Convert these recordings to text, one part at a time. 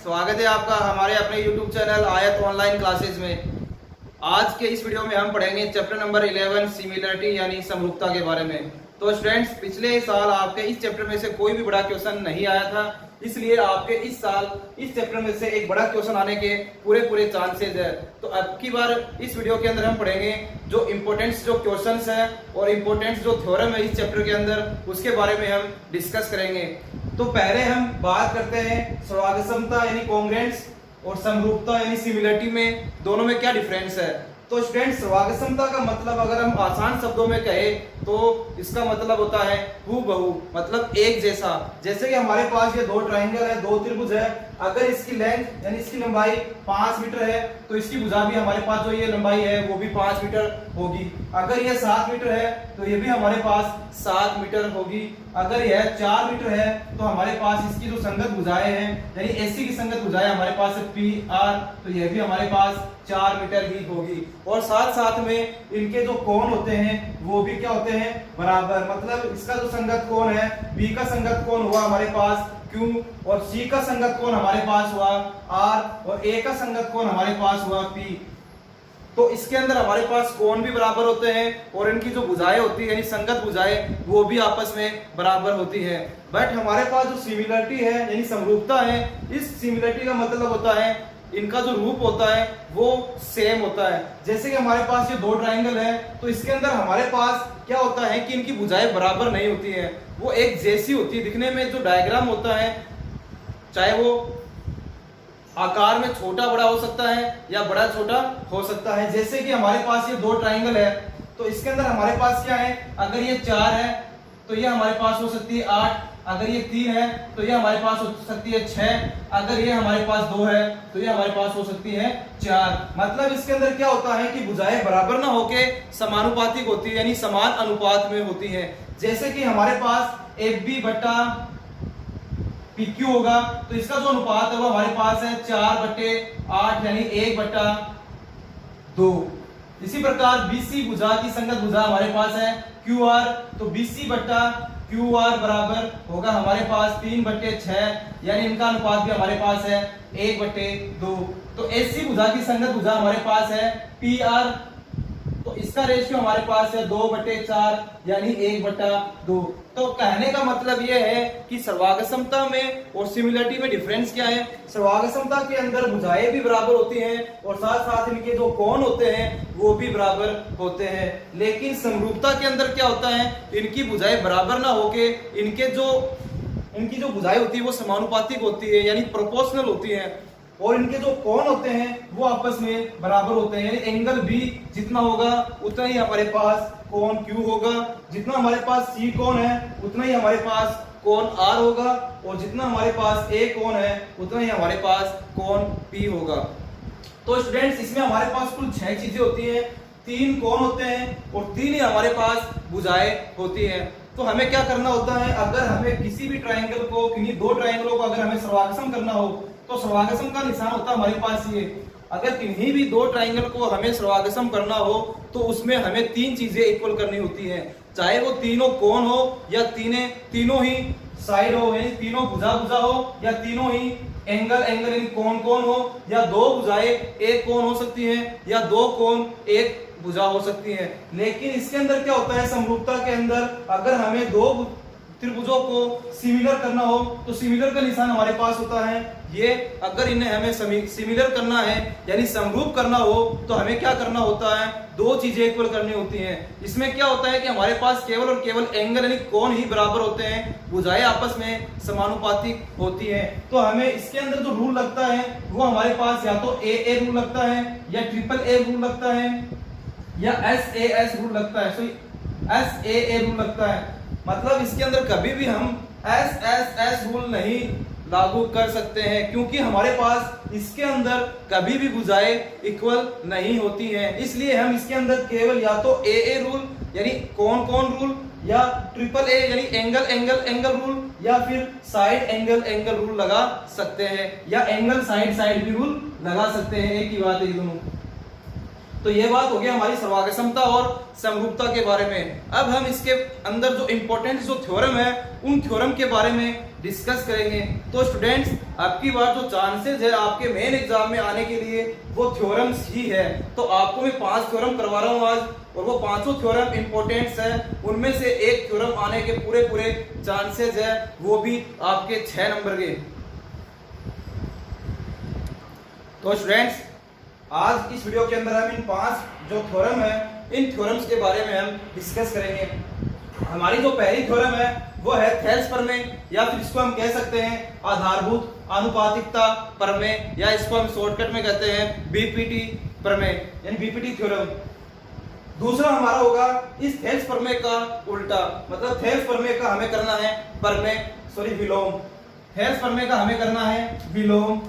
स्वागत है आपका हमारे अपने YouTube चैनल आयत ऑनलाइन क्लासेस में। आज के इस वीडियो में हम पढ़ेंगे चैप्टर नंबर 11 सिमिलरिटी यानी समरूपता के बारे में। तो स्टूडेंट्स, पिछले साल आपके इस चैप्टर में से कोई भी बड़ा क्वेश्चन नहीं आया था, इसलिए आपके इस साल इस चैप्टर में से एक बड़ा क्वेश्चन आने के पूरे चांसेस है। तो अब की बार इस वीडियो के अंदर हम पढ़ेंगे जो इम्पोर्टेंट जो क्वेश्चंस हैं और इम्पोर्टेंट जो थ्योरम है इस चैप्टर के अंदर, उसके बारे में हम डिस्कस करेंगे। तो पहले हम बात करते हैं सर्वागमता यानी कॉन्ग्रुएंस और समरूपता यानी सिमिलरिटी में दोनों में क्या डिफरेंस है। तो स्टूडेंट्स, सर्वागमता का मतलब अगर हम आसान शब्दों में कहें तो इसका मतलब होता है हूबहू, मतलब एक जैसा। जैसे कि हमारे पास ये दो ट्रायंगल है, दो त्रिभुज है, अगर इसकी लेंथ यानी इसकी लंबाई 5 मीटर है तो इसकी भुजा भी हमारे पास जो ये लंबाई है वो भी 5 मीटर होगी। अगर ये 7 मीटर है तो ये भी हमारे पास 7 मीटर होगी। अगर यह 4 मीटर है तो हमारे पास इसकी जो संगत भुजाएं हैं यानी एसी की संगत भुजाएं हमारे पास है PR, तो यह भी हमारे पास 4 मीटर ही होगी। और साथ साथ में इनके जो कोण होते हैं वो भी क्या होते हैं, बराबर। मतलब इसका जो संगत कोण है B का संगत कोण हुआ हमारे पास Q और C का संगत कोण हमारे पास हुआ R और A का संगत कोण हमारे पास हुआ P। तो इसके अंदर हमारे पास कोण भी बराबर होते हैं और इनकी जो भुजाएं होती है यानी संगत भुजाएं वो भी आपस में बराबर होती है। बट हमारे पास जो सिमिलरिटी है यानी समरूपता है, इस सिमिलरिटी का मतलब होता है इनका जो रूप होता है वो सेम होता है। जैसे कि हमारे पास ये दो ट्रायंगल है तो इसके अंदर हमारे पास क्या होता है कि इनकी भुजाएं बराबर नहीं होती है, वो एक जैसी होती है दिखने में। जो डायग्राम होता है चाहे वो आकार में छोटा बड़ा हो सकता है या बड़ा छोटा हो सकता है। जैसे कि हमारे पास ये दो ट्रायंगल है तो इसके अंदर हमारे पास क्या है, अगर ये 4 है तो ये हमारे पास हो सकती है 8, अगर ये 3 है तो ये हमारे पास हो सकती है 6, अगर ये हमारे पास 2 है तो ये हमारे पास हो सकती है 4। मतलब इसके अंदर क्या होता है कि भुजाएं बराबर ना होके समानुपातिक होती है यानी समान अनुपात में होती है। जैसे कि हमारे पास FB बट्टा PQ होगा तो इसका जो अनुपात है वो हमारे पास है 4/8 यानी 1/2। इसी प्रकार BC भुजा की संगत भुजा हमारे पास है QR, तो BC बट्टा QR बराबर होगा हमारे पास 3/6 यानी इनका अनुपात भी हमारे पास है 1/2। तो AC भुजा की संगत भुजा हमारे पास है PR, तो इसका रेशियो हमारे पास है 2/4 यानी 1/2। तो कहने का मतलब यह है कि सर्वागमता में और सिमिलरिटी में डिफरेंस क्या है। सर्वागमता के अंदर भुजाएं भी बराबर होती हैं और साथ साथ इनके जो कोण होते हैं वो भी बराबर होते हैं। लेकिन समरूपता के अंदर क्या होता है, इनकी भुजाएं बराबर ना होके इनकी जो भुजाएं होती है वो समानुपातिक होती है यानी प्रोपोर्शनल होती है और इनके जो कोण होते हैं वो आपस में बराबर होते हैं। यानी एंगल B जितना होगा उतना ही हमारे पास कोण Q होगा, जितना हमारे पास C कोण है उतना ही हमारे पास कोण R होगा और जितना हमारे पास A कोण है उतना ही हमारे पास कोण P होगा। तो स्टूडेंट्स, इसमें हमारे पास कुल 6 चीजें होती हैं, 3 कोण होते हैं और 3 ही हमारे पास भुजाएं होती हैं। तो हमें क्या करना होता है, अगर हमें किसी भी ट्रायंगल को, किन्हीं दो ट्रायंगलों को अगर हमें सर्वागम करना हो तो सर्वागम का निशान होता है हमारे पास ये। अगर किन्हीं भी दो ट्रायंगल को हमें सर्वागम करना हो तो उसमें हमें 3 चीजें इक्वल करनी होती हैं, चाहे वो तीनों कोण हो या तीनों ही साइड हो यानी तीनों भुजा हो या तीनों ही एंगल यानी कोण हो या दो भुजाएं एक कोण हो सकती है या दो कोण एक भुजा हो सकती है। लेकिन इसके अंदर क्या होता है, समरूपता के अंदर अगर हमें दो त्रिभुजों को सिमिलर करना हो तो सिमिलर का निशान हमारे पास होता है ये। अगर इन्हें हमें सिमिलर करना है यानी समरूप करना हो तो हमें क्या करना होता है, 2 चीजें इक्वल करनी होती हैं। इसमें क्या होता है कि हमारे पास केवल और केवल एंगल यानी कोण ही बराबर होते हैं, भुजाएं आपस में समानुपातिक होती हैं। तो हमें इसके अंदर जो रूल लगता है वो हमारे पास या तो AA रूल लगता है या AA रूल लगता है या SAS रूल लगता है, SAA रूल लगता है। मतलब इसके अंदर कभी भी हम SSS रूल नहीं लागू कर सकते हैं क्योंकि हमारे पास इसके अंदर कभी भी भुजाएं इक्वल नहीं होती हैं। इसलिए हम इसके अंदर केवल या तो AA रूल यानी कोण रूल या AAA यानी एंगल रूल या फिर साइड एंगल रूल लगा सकते हैं या एंगल साइड भी रूल लगा सकते हैं। एक ही बात है दोनों। तो ये बात हो गई हमारी सर्वागमता और समरूपता के बारे में। अब हम इसके अंदर जो इम्पोर्टेंट जो थ्योरम है उन थ्योरम के बारे में डिस्कस करेंगे। तो स्टूडेंट्स, आपकी बार जो चांसेस है आपके मेन एग्जाम में आने के लिए वो थ्योरम्स ही है। तो आपको मैं 5 थ्योरम करवा रहा हूँ आज, और वो 5 थ्योरम इंपॉर्टेंट्स है, उनमें से एक थ्योरम आने के पूरे चांसेस है, वो भी आपके 6 नंबर के। तो स्टूडेंट्स आज इस वीडियो के अंदर हम इन 5 जो थ्योरम है इन थ्योरम्स के बारे में हम डिस्कस करेंगे। हमारी जो पहली थ्योरम है वो है थेल्स प्रमेय, या फिर इसको हम कह सकते हैं आधारभूत आनुपातिकता प्रमेय, या इसको हम शॉर्टकट में कहते हैं बीपीटी प्रमेय, यानी बीपीटी थ्योरम। दूसरा हमारा होगा इस थेल्स प्रमेय का उल्टा, मतलब थेल्स प्रमेय का हमें करना है विलोम। थेल्स प्रमेय का हमें करना है विलोम।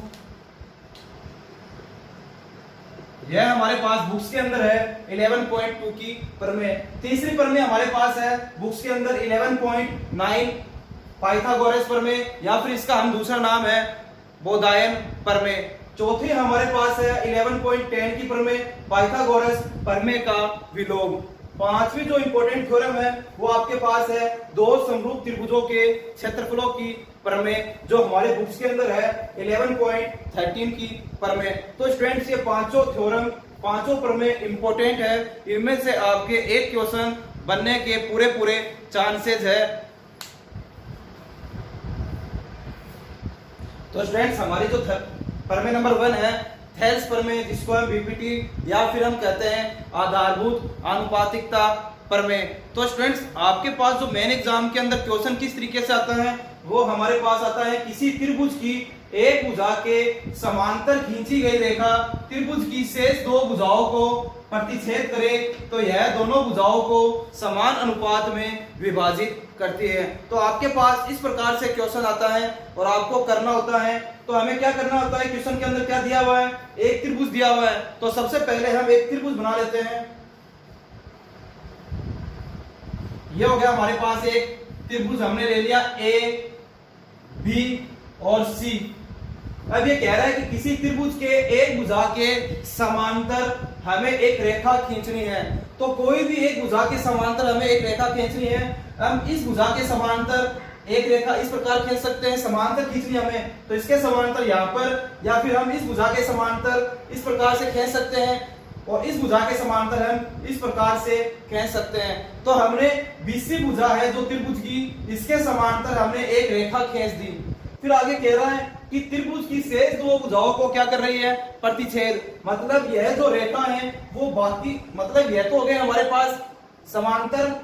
यह हमारे पास बुक्स के अंदर है 11.2 की प्रमेय। तीसरी प्रमेय हमारे पास है बुक्स के अंदर 11.9 पाइथागोरस प्रमेय, या फिर इसका हम दूसरा नाम है बोधायन प्रमेय। चौथी हमारे पास है 11.10 की प्रमेय पाइथागोरस प्रमेय का विलोम। पांचवी जो इंपॉर्टेंट थ्योरम है वो आपके पास है दो समरूप त्रिभुजों के क्षेत्रफलों की प्रमेय, जो हमारे बुक्स के अंदर है 11.13 की प्रमेय। तो स्टूडेंट्स ये पांचों थ्योरम, पांचों प्रमेय इंपॉर्टेंट है, इनमें से आपके एक क्वेश्चन बनने के पूरे चांसेस है। तो स्टूडेंट्स हमारी जो प्रमेय नंबर 1 है थेल्स प्रमेय, जिसको हम बीपीटी या फिर हम कहते हैं आधारभूत आनुपातिकता प्रमेय। तो स्टूडेंट्स आपके पास जो मेन एग्जाम के अंदर क्वेश्चन किस तरीके से आता है वो हमारे पास आता है, किसी त्रिभुज की एक भुजा के समांतर खींची गई रेखा त्रिभुज की शेष दो भुजाओं को प्रतिच्छेद करे तो यह दोनों भुजाओं को समान अनुपात में विभाजित करती है। तो आपके पास इस प्रकार से क्वेश्चन आता है और आपको करना होता है। तो हमें क्या करना होता है, क्वेश्चन के अंदर क्या दिया हुआ है, एक त्रिभुज दिया हुआ है। तो सबसे पहले हम एक त्रिभुज बना लेते हैं। ये हो गया हमारे पास एक त्रिभुज, हमने ले लिया ए बी और सी। अब ये कह रहा है कि किसी त्रिभुज के एक भुजा के समांतर हमें एक रेखा खींचनी है। तो कोई भी एक भुजा के समांतर हमें एक रेखा खींचनी है। हम इस भुजा के समांतर एक रेखा इस प्रकार खींच सकते हैं, समांतर खींचनी हमें तो इसके समांतर यहाँ पर, या फिर हम इस भुजा के समांतर इस प्रकार से खींच सकते हैं, और इस भुजा के समांतर हम इस प्रकार से खींच सकते हैं। तो हमने बीसी भुजा है जो त्रिभुज की, इसके समांतर हमने एक रेखा खींच दी। फिर आगे कह रहा है कि त्रिभुज की शेष दो भुजाओं को क्या कर रही है, प्रतिच्छेद। मतलब यह जो रेखा है वो बाकी, मतलब यह तो हो गए हमारे पास समांतर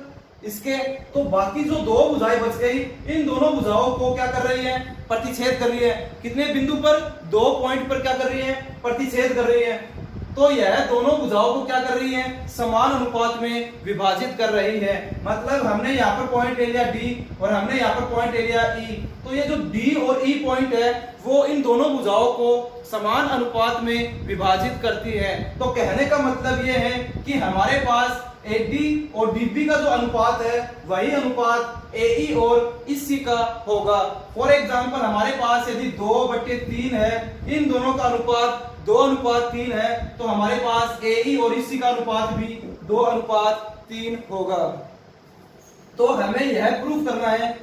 इसके, तो बाकी जो दो भुजाएं बच गई इन दोनों भुजाओं को क्या कर रही है, प्रतिच्छेद कर रही है। कितने बिंदु पर, 2 पॉइंट पर क्या कर रही है, प्रतिच्छेद कर रही है। तो यह दोनों भुजाओं को क्या कर रही है, समान अनुपात में विभाजित कर रही है। मतलब हमने यहाँ पर पॉइंट ले लिया डी और हमने यहाँ पर पॉइंट ले लिया ई। तो ये जो डी और ई पॉइंट है वो इन दोनों भुजाओं को समान अनुपात में विभाजित करती है। तो कहने का मतलब ये है कि हमारे पास एडी और डीबी का जो अनुपात है वही अनुपात एई और इसी का होगा। फॉर एग्जांपल हमारे पास यदि 2/3 है, इन दोनों का अनुपात 2:3 है, तो हमारे पास एई और इसी का अनुपात भी 2:3 होगा। तो हमें यह प्रूफ करना है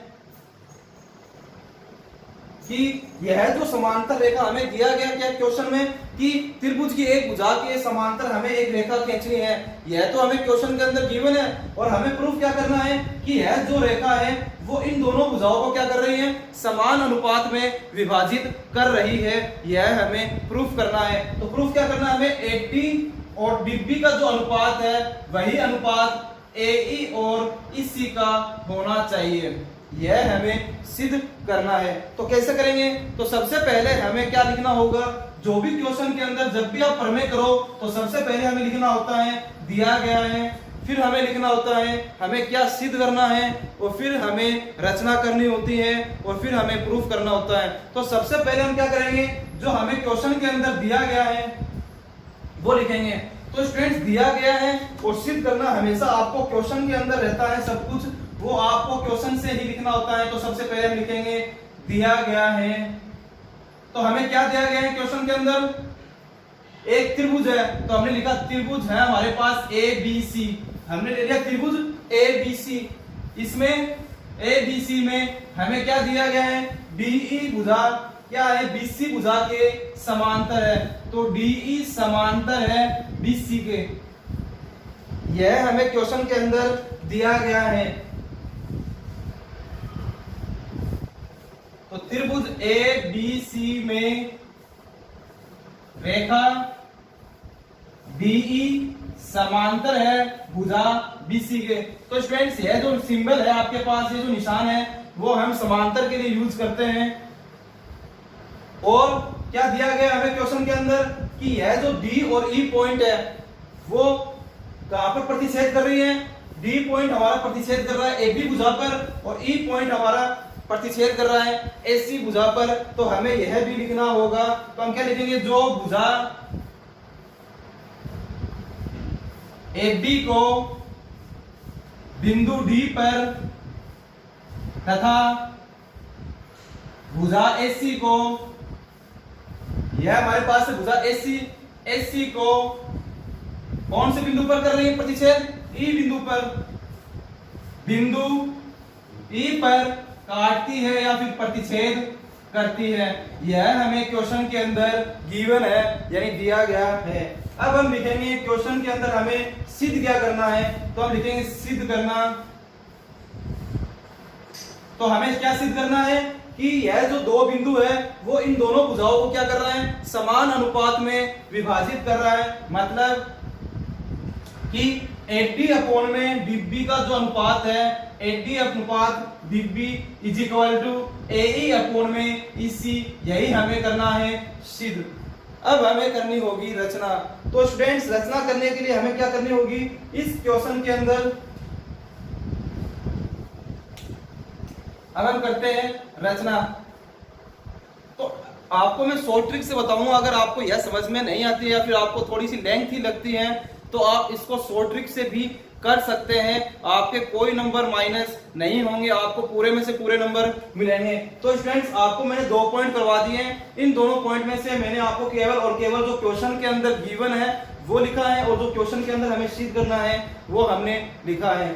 कि यह जो समांतर रेखा हमें दिया गया क्या क्वेश्चन में कि त्रिभुज की एक भुजा के समांतर हमें एक रेखा खींचनी है, यह तो हमें क्वेश्चन के अंदर गिवन है। और हमें प्रूफ क्या करना है कि यह जो रेखा है वो इन दोनों भुजाओं को क्या कर रही है, समान अनुपात में विभाजित कर रही है। यह हमें प्रूफ करना है। तो प्रूफ क्या करना है हमें, एडी और डीबी का जो अनुपात है वही अनुपात एई और इसी का होना चाहिए। यह हमें सिद्ध करना है। तो कैसे करेंगे, तो सबसे पहले हमें क्या लिखना होगा, जो भी क्वेश्चन के अंदर जब भी आप प्रमेय करो तो सबसे पहले हमें लिखना होता है दिया गया है, फिर हमें लिखना होता है हमें क्या सिद्ध करना है, और फिर हमें रचना करनी होती है, और फिर हमें प्रूफ करना होता है। तो सबसे पहले हम क्या करेंगे, जो हमें क्वेश्चन के अंदर दिया गया है वो लिखेंगे। तो स्टूडेंट्स दिया गया है और सिद्ध करना हमेशा आपको क्वेश्चन के अंदर रहता है, सब कुछ वो आपको क्वेश्चन से ही लिखना होता है। तो सबसे पहले हम लिखेंगे दिया गया है। तो हमें क्या दिया गया है क्वेश्चन के अंदर, एक त्रिभुज है, तो हमने लिखा त्रिभुज है हमारे पास ए बी सी। हमने ले लिया त्रिभुज ए बी सी। इसमें ए बी सी में हमें क्या दिया गया है, डीई भुजा क्या है, BC भुजा के समांतर है, तो DE समांतर है BC के। यह हमें क्वेश्चन के अंदर दिया गया है। तो त्रिभुज ABC में रेखा DE समांतर है भुजा BC के। तो स्टूडेंट्स यह जो सिंबल है आपके पास, ये जो निशान है वो हम समांतर के लिए यूज करते हैं। और क्या दिया गया हमें क्वेश्चन के अंदर कि यह जो D और E पॉइंट है वो कहां पर प्रतिच्छेद कर रही है। D पॉइंट हमारा प्रतिच्छेद कर रहा है AB भुजा पर और E पॉइंट हमारा प्रतिच्छेद कर रहा है AC भुजा पर। तो हमें यह भी लिखना होगा, तो हम क्या लिखेंगे, जो भुजा AB को बिंदु D पर तथा भुजा AC को, यह हमारे पास है भुजा AC को कौन से बिंदु पर कर रही है प्रतिच्छेद, E बिंदु पर, बिंदु E पर काटती है या फिर प्रतिच्छेद करती है। यह हमें क्वेश्चन के अंदर गिवन है, यानी दिया गया है। अब हम लिखेंगे क्वेश्चन के अंदर हमें सिद्ध क्या करना है, तो हम लिखेंगे सिद्ध करना। तो हमें क्या सिद्ध करना है कि यह जो दो बिंदु है वो इन दोनों भुजाओं को क्या कर रहा है, समान अनुपात में विभाजित कर रहा है। मतलब कि AD अपॉन में DB का जो अनुपात है, AD अनुपात DB is equal to AE upon में EC, यही हमें करना है सिद्ध। अब हमें करनी होगी रचना। तो स्टूडेंट्स रचना करने के लिए हमें क्या करनी होगी, इस क्वेश्चन के अंदर अब हम करते हैं रचना। तो आपको मैं शॉर्ट ट्रिक से बताऊंगा, अगर आपको यह समझ में नहीं आती है या फिर आपको थोड़ी सी लेंथी लगती है तो आप इसको शॉर्ट ट्रिक से भी कर सकते हैं। आपके कोई नंबर माइनस नहीं होंगे, आपको पूरे में से पूरे नंबर मिलेंगे। तो स्टूडेंट्स आपको मैंने 2 पॉइंट करवा दिए हैं। इन दोनों पॉइंट में से मैंने आपको केवल और केवल जो क्वेश्चन के अंदर गिवन है वो लिखा है और जो क्वेश्चन के अंदर हमें सिद्ध करना है वो हमने लिखा है।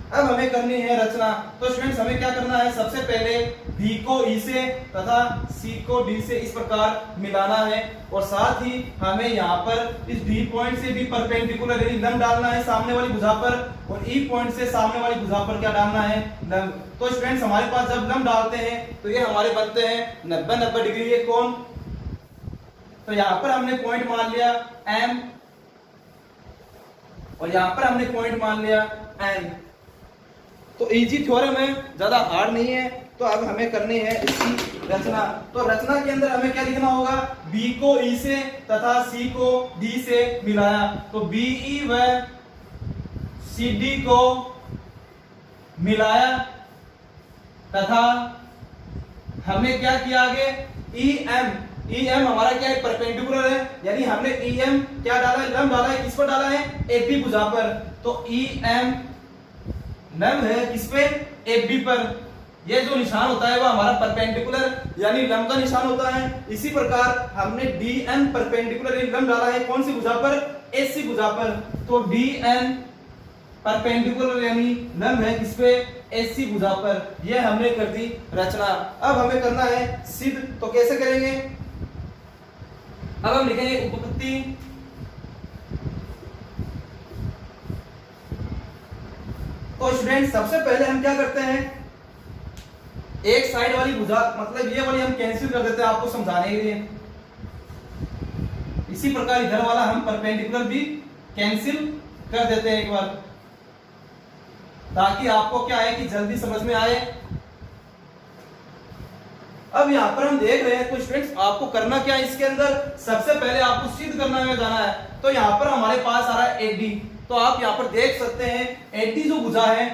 अब हमें करनी है रचना। तो स्टूडेंट्स हमें क्या करना है, सबसे पहले B को E से तथा C को D से इस प्रकार मिलाना है और साथ ही हमें यहाँ पर इस D पॉइंट से भी परपेंडिकुलर यानी लंब डालना है सामने वाली भुजा पर, और E पॉइंट से सामने वाली भुजा पर क्या डालना है, लंब। तो स्टूडेंट्स हमारे पास जब लंब डालते हैं तो ये हमारे बनते हैं 90-90 डिग्री ये कोण। तो यहाँ पर हमने पॉइंट मान लिया M और यहाँ पर हमने पॉइंट मान लिया N। तो इजी थ्योरम है, ज्यादा हार्ड नहीं है। तो अब हमें करनी है इसकी रचना। तो रचना के अंदर हमें क्या लिखना होगा, B को E से तथा C को D से मिलाया, तो BE व CD को मिलाया तथा हमने क्या किया आगे, EM हमारा क्या है, परपेंडिकुलर है, यानी हमने EM क्या डाला है, लंब डाला है, किस पर डाला है, AB भुजा पर। तो EM लंब है किस पे, AB पर। ये जो निशान होता है वो हमारा परपेंडिकुलर यानी लंब का निशान होता है। इसी प्रकार हमने DN परपेंडिकुलर यानी लंब डाला है कौन सी भुजा पर, AC भुजा पर। तो DN परपेंडिकुलर यानी लंब है किस पे, AC भुजा पर। ये हमने कर दी रचना। अब हमें करना है सिद्ध। तो कैसे करेंगे, अब हम लिखेंगे उपपत्ति। तो स्टूडेंट सबसे पहले हम क्या करते हैं, एक साइड वाली भुजा मतलब ये वाली हम कैंसिल कर देते हैं आपको समझाने के लिए। इसी प्रकार इधर वाला हम परपेंडिकुलर भी कैंसिल कर देते हैं एक बार, ताकि आपको क्या है कि जल्दी समझ में आए। अब यहां पर हम देख रहे हैं तो स्टूडेंट्स आपको करना क्या है, इसके अंदर सबसे पहले आपको सिद्ध करना में जाना है। तो यहां पर हमारे पास आ रहा है AD। तो आप यहां पर देख सकते हैं AD जो भुजा है,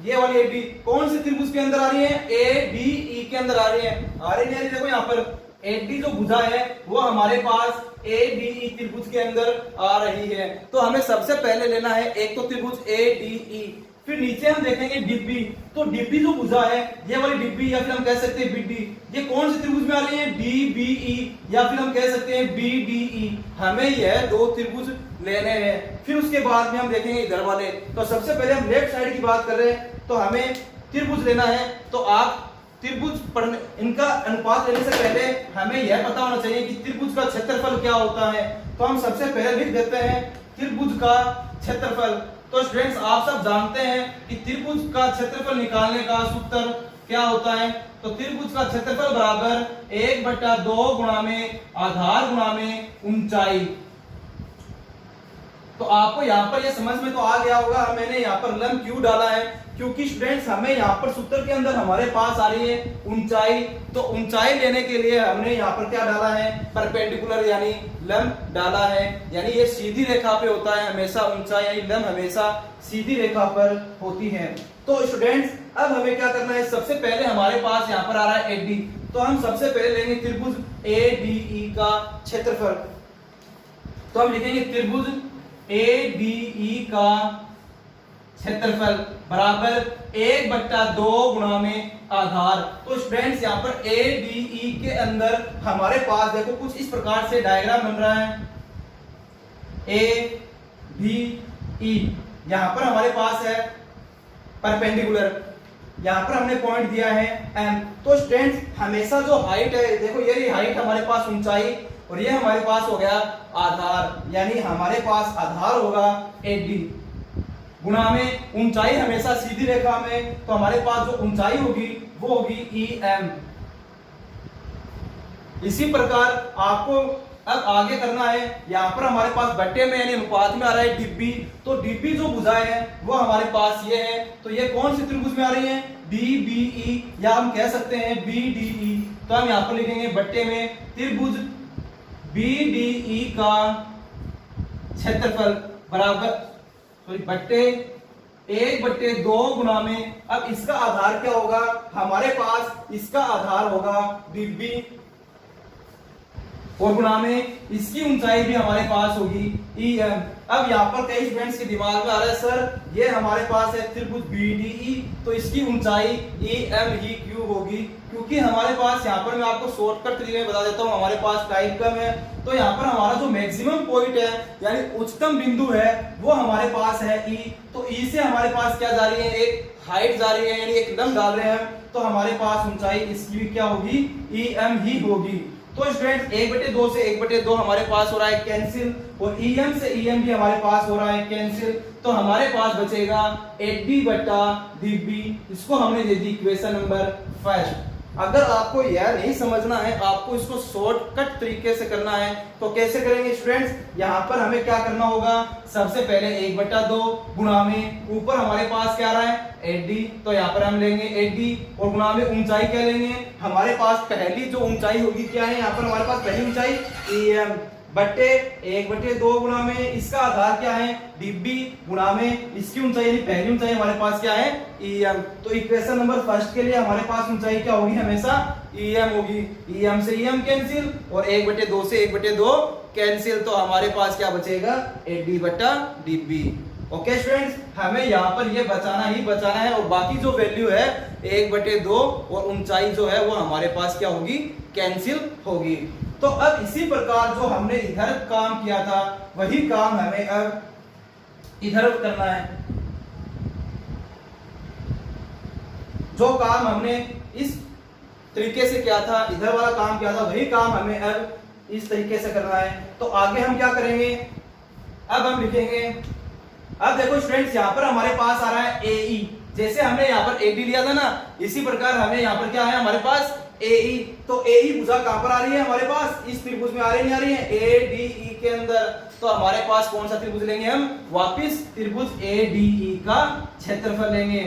ये वाली AD कौन से त्रिभुज के अंदर आ रही है, ADE के अंदर आ रही है। आ रही है, देखो यहां पर AD जो भुजा है वो हमारे पास ADE त्रिभुज के अंदर आ रही है। तो हमें सबसे पहले लेना है एक तो त्रिभुज ADE, फिर नीचे हम देखेंगे DB। तो DB जो भुजा है ये वाली DB या फिर हम कह सकते हैं BD, ये कौन से त्रिभुज में आ रही है, DBE या फिर हम कह सकते हैं BDE। हमें यह दो त्रिभुज लेने हैं। फिर उसके बाद में हम देखेंगे इधर वाले। तो सबसे पहले हम लेफ्ट साइड की बात कर रहे हैं, तो हमें त्रिभुज लेना है। तो आप त्रिभुज इनका अनुपात लेने से पहले हमें यह पता होना चाहिए कि त्रिभुज का क्षेत्रफल क्या होता है। तो हम सबसे पहले लिख देते हैं त्रिभुज का क्षेत्रफल। तो स्टूडेंट्स आप सब जानते हैं कि त्रिभुज का क्षेत्रफल निकालने का सूत्र क्या होता है। तो त्रिभुज का क्षेत्रफल बराबर 1/2 गुणा में आधार गुणा में ऊंचाई। तो आपको यहाँ पर ये समझ में तो आ गया होगा मैंने यहाँ पर लंब क्यों डाला है, क्योंकि स्टूडेंट्स हमें यहाँ पर सूत्र के अंदर हमारे पास आ रही है ऊंचाई। तो ऊंचाई लेने के लिए हमने यहाँ पर क्या डाला है, परपेंडिकुलर यानी लंब डाला है, यानी ये सीधी रेखा पे होता है हमेशा ऊंचाई, यानी लंब हमेशा सीधी रेखा पर होती है। तो स्टूडेंट्स अब हमें क्या करना है, सबसे पहले हमारे पास यहाँ पर आ रहा है AD। तो हम सबसे पहले लेंगे त्रिभुज ADE का क्षेत्रफल। तो हम लिखेंगे त्रिभुज ADE का क्षेत्रफल बराबर 1/2 गुणा में आधार। तो स्टूडेंट्स यहाँ पर ADE के अंदर हमारे पास देखो कुछ इस प्रकार से डायग्राम बन रहा है। ABE यहाँ पर हमारे पास है परपेंडिकुलर, यहाँ पर हमने पॉइंट दिया है M। तो स्टूडेंट्स हमेशा जो हाइट है, देखो ये हाइट हमारे पास ऊंचाई और ये हमारे पास हो गया आधार, यानी हमारे पास आधार होगा AD गुणा में ऊंचाई हमेशा सीधी रेखा में, तो हमारे पास जो ऊंचाई होगी वो होगी EM। इसी प्रकार आपको अब आगे करना है, यहाँ पर हमारे पास बट्टे में यानी अनुपात में आ रहा है DB। तो DB जो भुजाएं हैं वो हमारे पास ये है। तो ये कौन सी त्रिभुज में आ रही है, DBE, या हम कह सकते हैं BDE। तो हम यहाँ पर लिखेंगे बट्टे में त्रिभुज BDE का क्षेत्रफल बराबर बट्टे 1/2 गुणा में, अब इसका आधार क्या होगा हमारे पास, इसका आधार होगा DB और गुणा में इसकी ऊंचाई भी हमारे पास होगी EM। अब यहाँ पर कई स्टूडेंट्स के दिमाग में आ रहा है सर ये हमारे पास है त्रिभुज BDE, तो इसकी ऊंचाई EMEQ होगी, क्योंकि हमारे पास यहाँ पर मैं आपको शॉर्टकट तरीके में बता देता हूँ, हमारे पास टाइम कम है। तो यहाँ पर हमारा जो मैक्सिमम पॉइंट है यानी उच्चतम बिंदु है वो हमारे पास है E। तो E से हमारे पास क्या जा रही है, एक हाइट जा रही है, यानी एक लंब डाल रहे हैं, तो हमारे पास ऊंचाई इसकी भी क्या होगी, EM ही होगी। तो स्टूडेंट 1/2 से 1/2 हमारे पास हो रहा है कैंसिल, और EM से EM भी हमारे पास हो रहा है कैंसिल। तो हमारे पास बचेगा AD/DB। इसको हमने दे दी इक्वेशन नंबर 1। अगर आपको यह नहीं समझना है, आपको इसको शॉर्टकट तरीके से करना है, तो कैसे करेंगे स्टूडेंट्स, यहाँ पर हमें क्या करना होगा, सबसे पहले 1/2 गुणा में ऊपर हमारे पास क्या आ रहा है AD, तो यहाँ पर हम लेंगे AD और गुणा में ऊंचाई क्या लेंगे, हमारे पास पहली जो ऊंचाई होगी क्या है, यहाँ पर हमारे पास पहली ऊंचाई EM बट्टे 1/2 गुणा में इसका आधार क्या है DB गुणा में इसकी ऊंचाई, यानी पहली ऊंचाई हमारे पास क्या है EM। तो इक्वेशन नंबर 1 के लिए हमारे पास ऊंचाई क्या होगी, हमेशा EM होगी। EM से EM कैंसिल और 1/2 से 1/2 कैंसिल, तो हमारे पास क्या बचेगा AD/DB। ओके स्टूडेंट्स, हमें यहाँ पर ये बचाना ही बचाना है, और बाकी जो वैल्यू है 1/2 और ऊंचाई जो है वो हमारे पास क्या होगी, कैंसिल होगी। तो अब इसी प्रकार जो हमने इधर काम किया था वही काम हमें अब इधर करना है। जो काम हमने इस तरीके से किया था, इधर वाला काम किया था, वही काम हमें अब इस तरीके से करना है। तो आगे हम क्या करेंगे, अब हम लिखेंगे, अब देखो स्टूडेंट्स यहाँ पर हमारे पास आ रहा है AE, जैसे हमने यहाँ पर AD लिया था ना, इसी प्रकार हमें यहाँ पर क्या है हमारे पास AE। तो AE भुजा कहां पर आ रही है हमारे पास, इस त्रिभुज में आ रही नहीं आ रही है, ADE के अंदर। तो हमारे पास कौन सा त्रिभुज लेंगे हम, वापिस त्रिभुज ADE का क्षेत्रफल लेंगे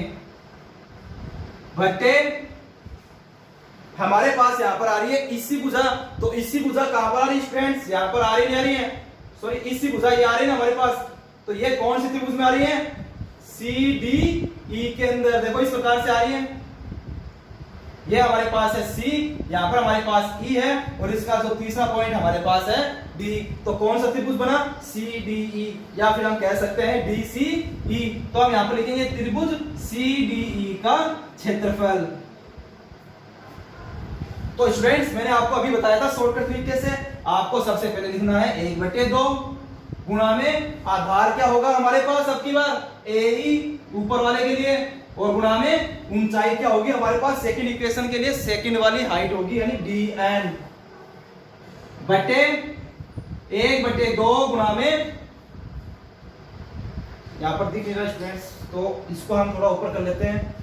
बट्टे हमारे पास यहाँ पर आ रही है इसी भुजा। तो इसी भुजा कहां पर आ रही है स्टूडेंट्स, यहाँ पर आ रही नहीं आ रही है, सॉरी इसी भुजा ये आ रही है ना हमारे पास। तो ये कौन सी त्रिभुज में आ रही है, CDE के अंदर। देखो इस प्रकार से आ रही है, ये हमारे पास है C, यहाँ पर हमारे पास E है, और इसका जो तीसरा पॉइंट हमारे पास है D। तो कौन सा त्रिभुज बना, CDE, या फिर हम कह सकते हैं DCE। तो हम यहाँ पर लिखेंगे त्रिभुज CDE का क्षेत्रफल। तो स्टूडेंट्स मैंने आपको अभी बताया था शॉर्टकट तरीके से, आपको सबसे पहले लिखना है 1/2 गुणा में आधार क्या होगा हमारे पास, अब की बार AE ऊपर वाले के लिए और गुणा में ऊंचाई क्या होगी हमारे पास सेकंड इक्वेशन के लिए सेकंड वाली हाइट होगी यानी dn बटे 1/2 गुणा में, यहां पर दिखेगा स्टूडेंट्स, तो इसको हम थोड़ा ऊपर कर लेते हैं।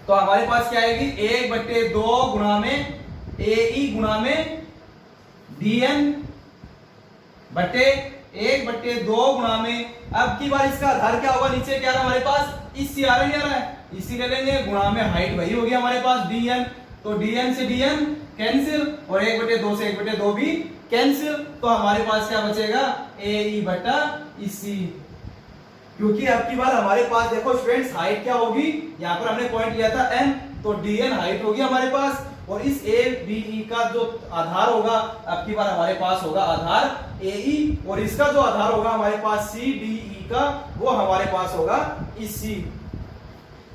तो हमारे पास क्या आएगी 1/2 गुणा में AE गुणा में DN बटे 1/2 गुणा में, अब की बार इसका आधार क्या होगा, नीचे क्या आ रहा है हमारे पास इसी आ रहा है, इसी ले लेंगे, गुणा में हाइट वही होगी हमारे पास DN, तो DN से DN कैंसिल और 1/2 से 1/2 भी कैंसिल, तो हमारे पास क्या बचेगा AE बटा EC, क्योंकि अब की बार हमारे पास देखो स्टूडेंट्स हाइट क्या होगी, यहाँ पर हमने पॉइंट लिया था n, तो dn हाइट होगी हमारे पास, और इस ABE का जो आधार होगा अब की बार हमारे पास होगा आधार AE, और इसका जो आधार होगा हमारे पास CDE का वो हमारे पास होगा EC।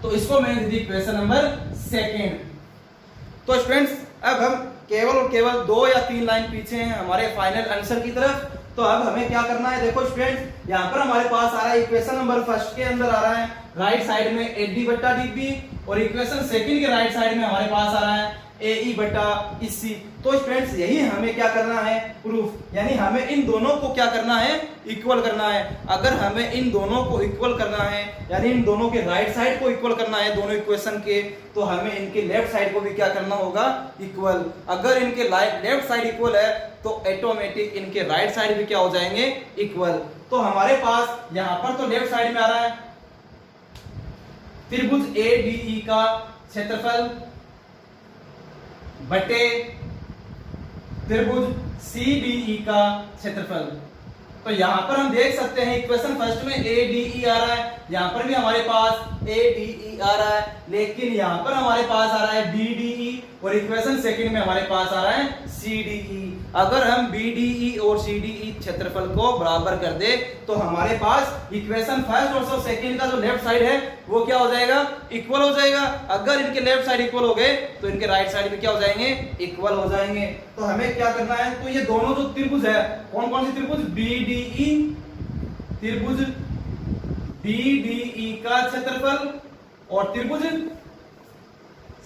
तो इसको मैंने दी इक्वेशन नंबर सेकंड। तो स्टूडेंट्स अब हम केवल और केवल 2 या 3 लाइन पीछे हैं हमारे फाइनल आंसर की तरफ, तो अब हमें क्या करना है, देखो स्टूडेंट्स यहाँ पर हमारे पास आ रहा है इक्वेशन नंबर फर्स्ट के अंदर आ रहा है राइट साइड में AD बटा DB, और इक्वेशन सेकंड के राइट साइड में हमारे पास आ रहा है AE बटा EC। तो स्टूडेंट्स यही हमें क्या करना है प्रूफ, यानी हमें इन दोनों को क्या करना है इक्वल करना है। अगर हमें इन दोनों को इक्वल करना है यानी इन दोनों के राइट साइड को इक्वल करना है दोनों इक्वेशन के, तो हमें इनके लेफ्ट साइड को भी क्या करना होगा इक्वल। अगर इनके लेफ्ट साइड इक्वल है तो ऑटोमेटिक इनके राइट साइड भी क्या हो जाएंगे इक्वल। तो हमारे पास यहां पर तो लेफ्ट साइड में आ रहा है त्रिभुज ADE का क्षेत्रफल बटे त्रिभुज CDE का क्षेत्रफल। तो यहां पर हम देख सकते हैं इक्वेशन फर्स्ट में ADE आ रहा है, यहां पर भी हमारे पास ADE आ रहा है, लेकिन यहां पर हमारे पास आ रहा है BDE, और इक्वेशन सेकंड में हमारे पास आ रहा है CDE। अगर हम BDE और CDE क्षेत्रफल को बराबर कर दे तो हमारे पास इक्वेशन फर्स्ट और सेकंड का जो लेफ्ट साइड है वो क्या हो जाएगा इक्वल हो जाएगा। अगर इनके लेफ्ट साइड इक्वल हो गए तो इनके राइट साइड भी क्या हो जाएंगे इक्वल हो जाएंगे। तो हमें क्या करना है, तो ये दोनों जो त्रिभुज है कौन कौन सी त्रिभुज, BDE त्रिभुज BDE का क्षेत्रफल और त्रिभुज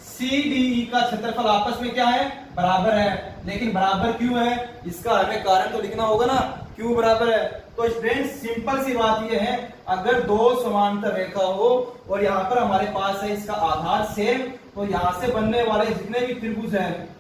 CDE का क्षेत्रफल आपस में क्या है बराबर है। लेकिन बराबर क्यों है इसका हमें कारण तो लिखना होगा ना, क्यों बराबर है। तो स्टूडेंट सिंपल सी बात ये है, अगर दो समांतर रेखा हो और यहाँ पर हमारे पास है इसका आधार सेम, तो यहाँ से बनने वाले जितने भी त्रिभुज हैं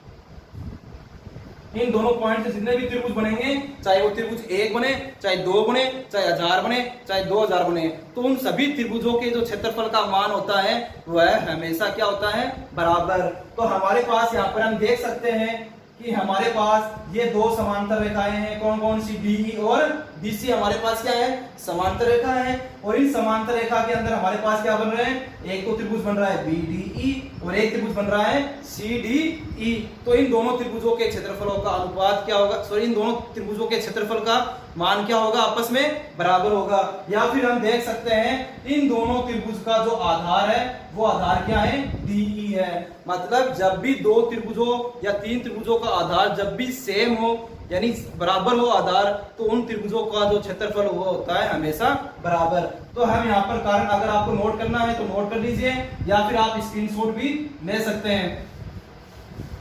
इन दोनों पॉइंट से जितने भी त्रिभुज बनेंगे, चाहे वो त्रिभुज 1 बने, चाहे 2 बने, चाहे 1000 बने, चाहे 2000 बने, तो उन सभी त्रिभुजों के जो क्षेत्रफल का मान होता है वह हमेशा क्या होता है बराबर। तो हमारे पास यहाँ पर हम देख सकते हैं कि हमारे पास ये दो समांतर रेखाएं हैं, कौन कौन सी, DE और BC हमारे पास क्या है समांतर रेखा है। और इन समांतर रेखा के अंदर हमारे पास क्या बन रहे हैं, एक तो त्रिभुज बन रहा है BDE और एक त्रिभुज बन रहा है CDE। तो इन दोनों त्रिभुजों के क्षेत्रफलों का अनुपात क्या होगा, सॉरी इन दोनों त्रिभुजों के क्षेत्रफल का मान क्या होगा आपस में बराबर होगा। या फिर हम देख सकते हैं इन दोनों त्रिभुज का जो आधार है वो आधार क्या है DE है। मतलब जब भी दो त्रिभुजों या तीन त्रिभुजों का आधार जब भी सेम हो यानी बराबर हो आधार, तो उन त्रिभुजों का जो क्षेत्रफल वो होता है हमेशा बराबर। तो हम यहाँ पर कारण अगर आपको नोट करना है तो नोट कर लीजिए या फिर आप स्क्रीनशॉट भी ले सकते हैं।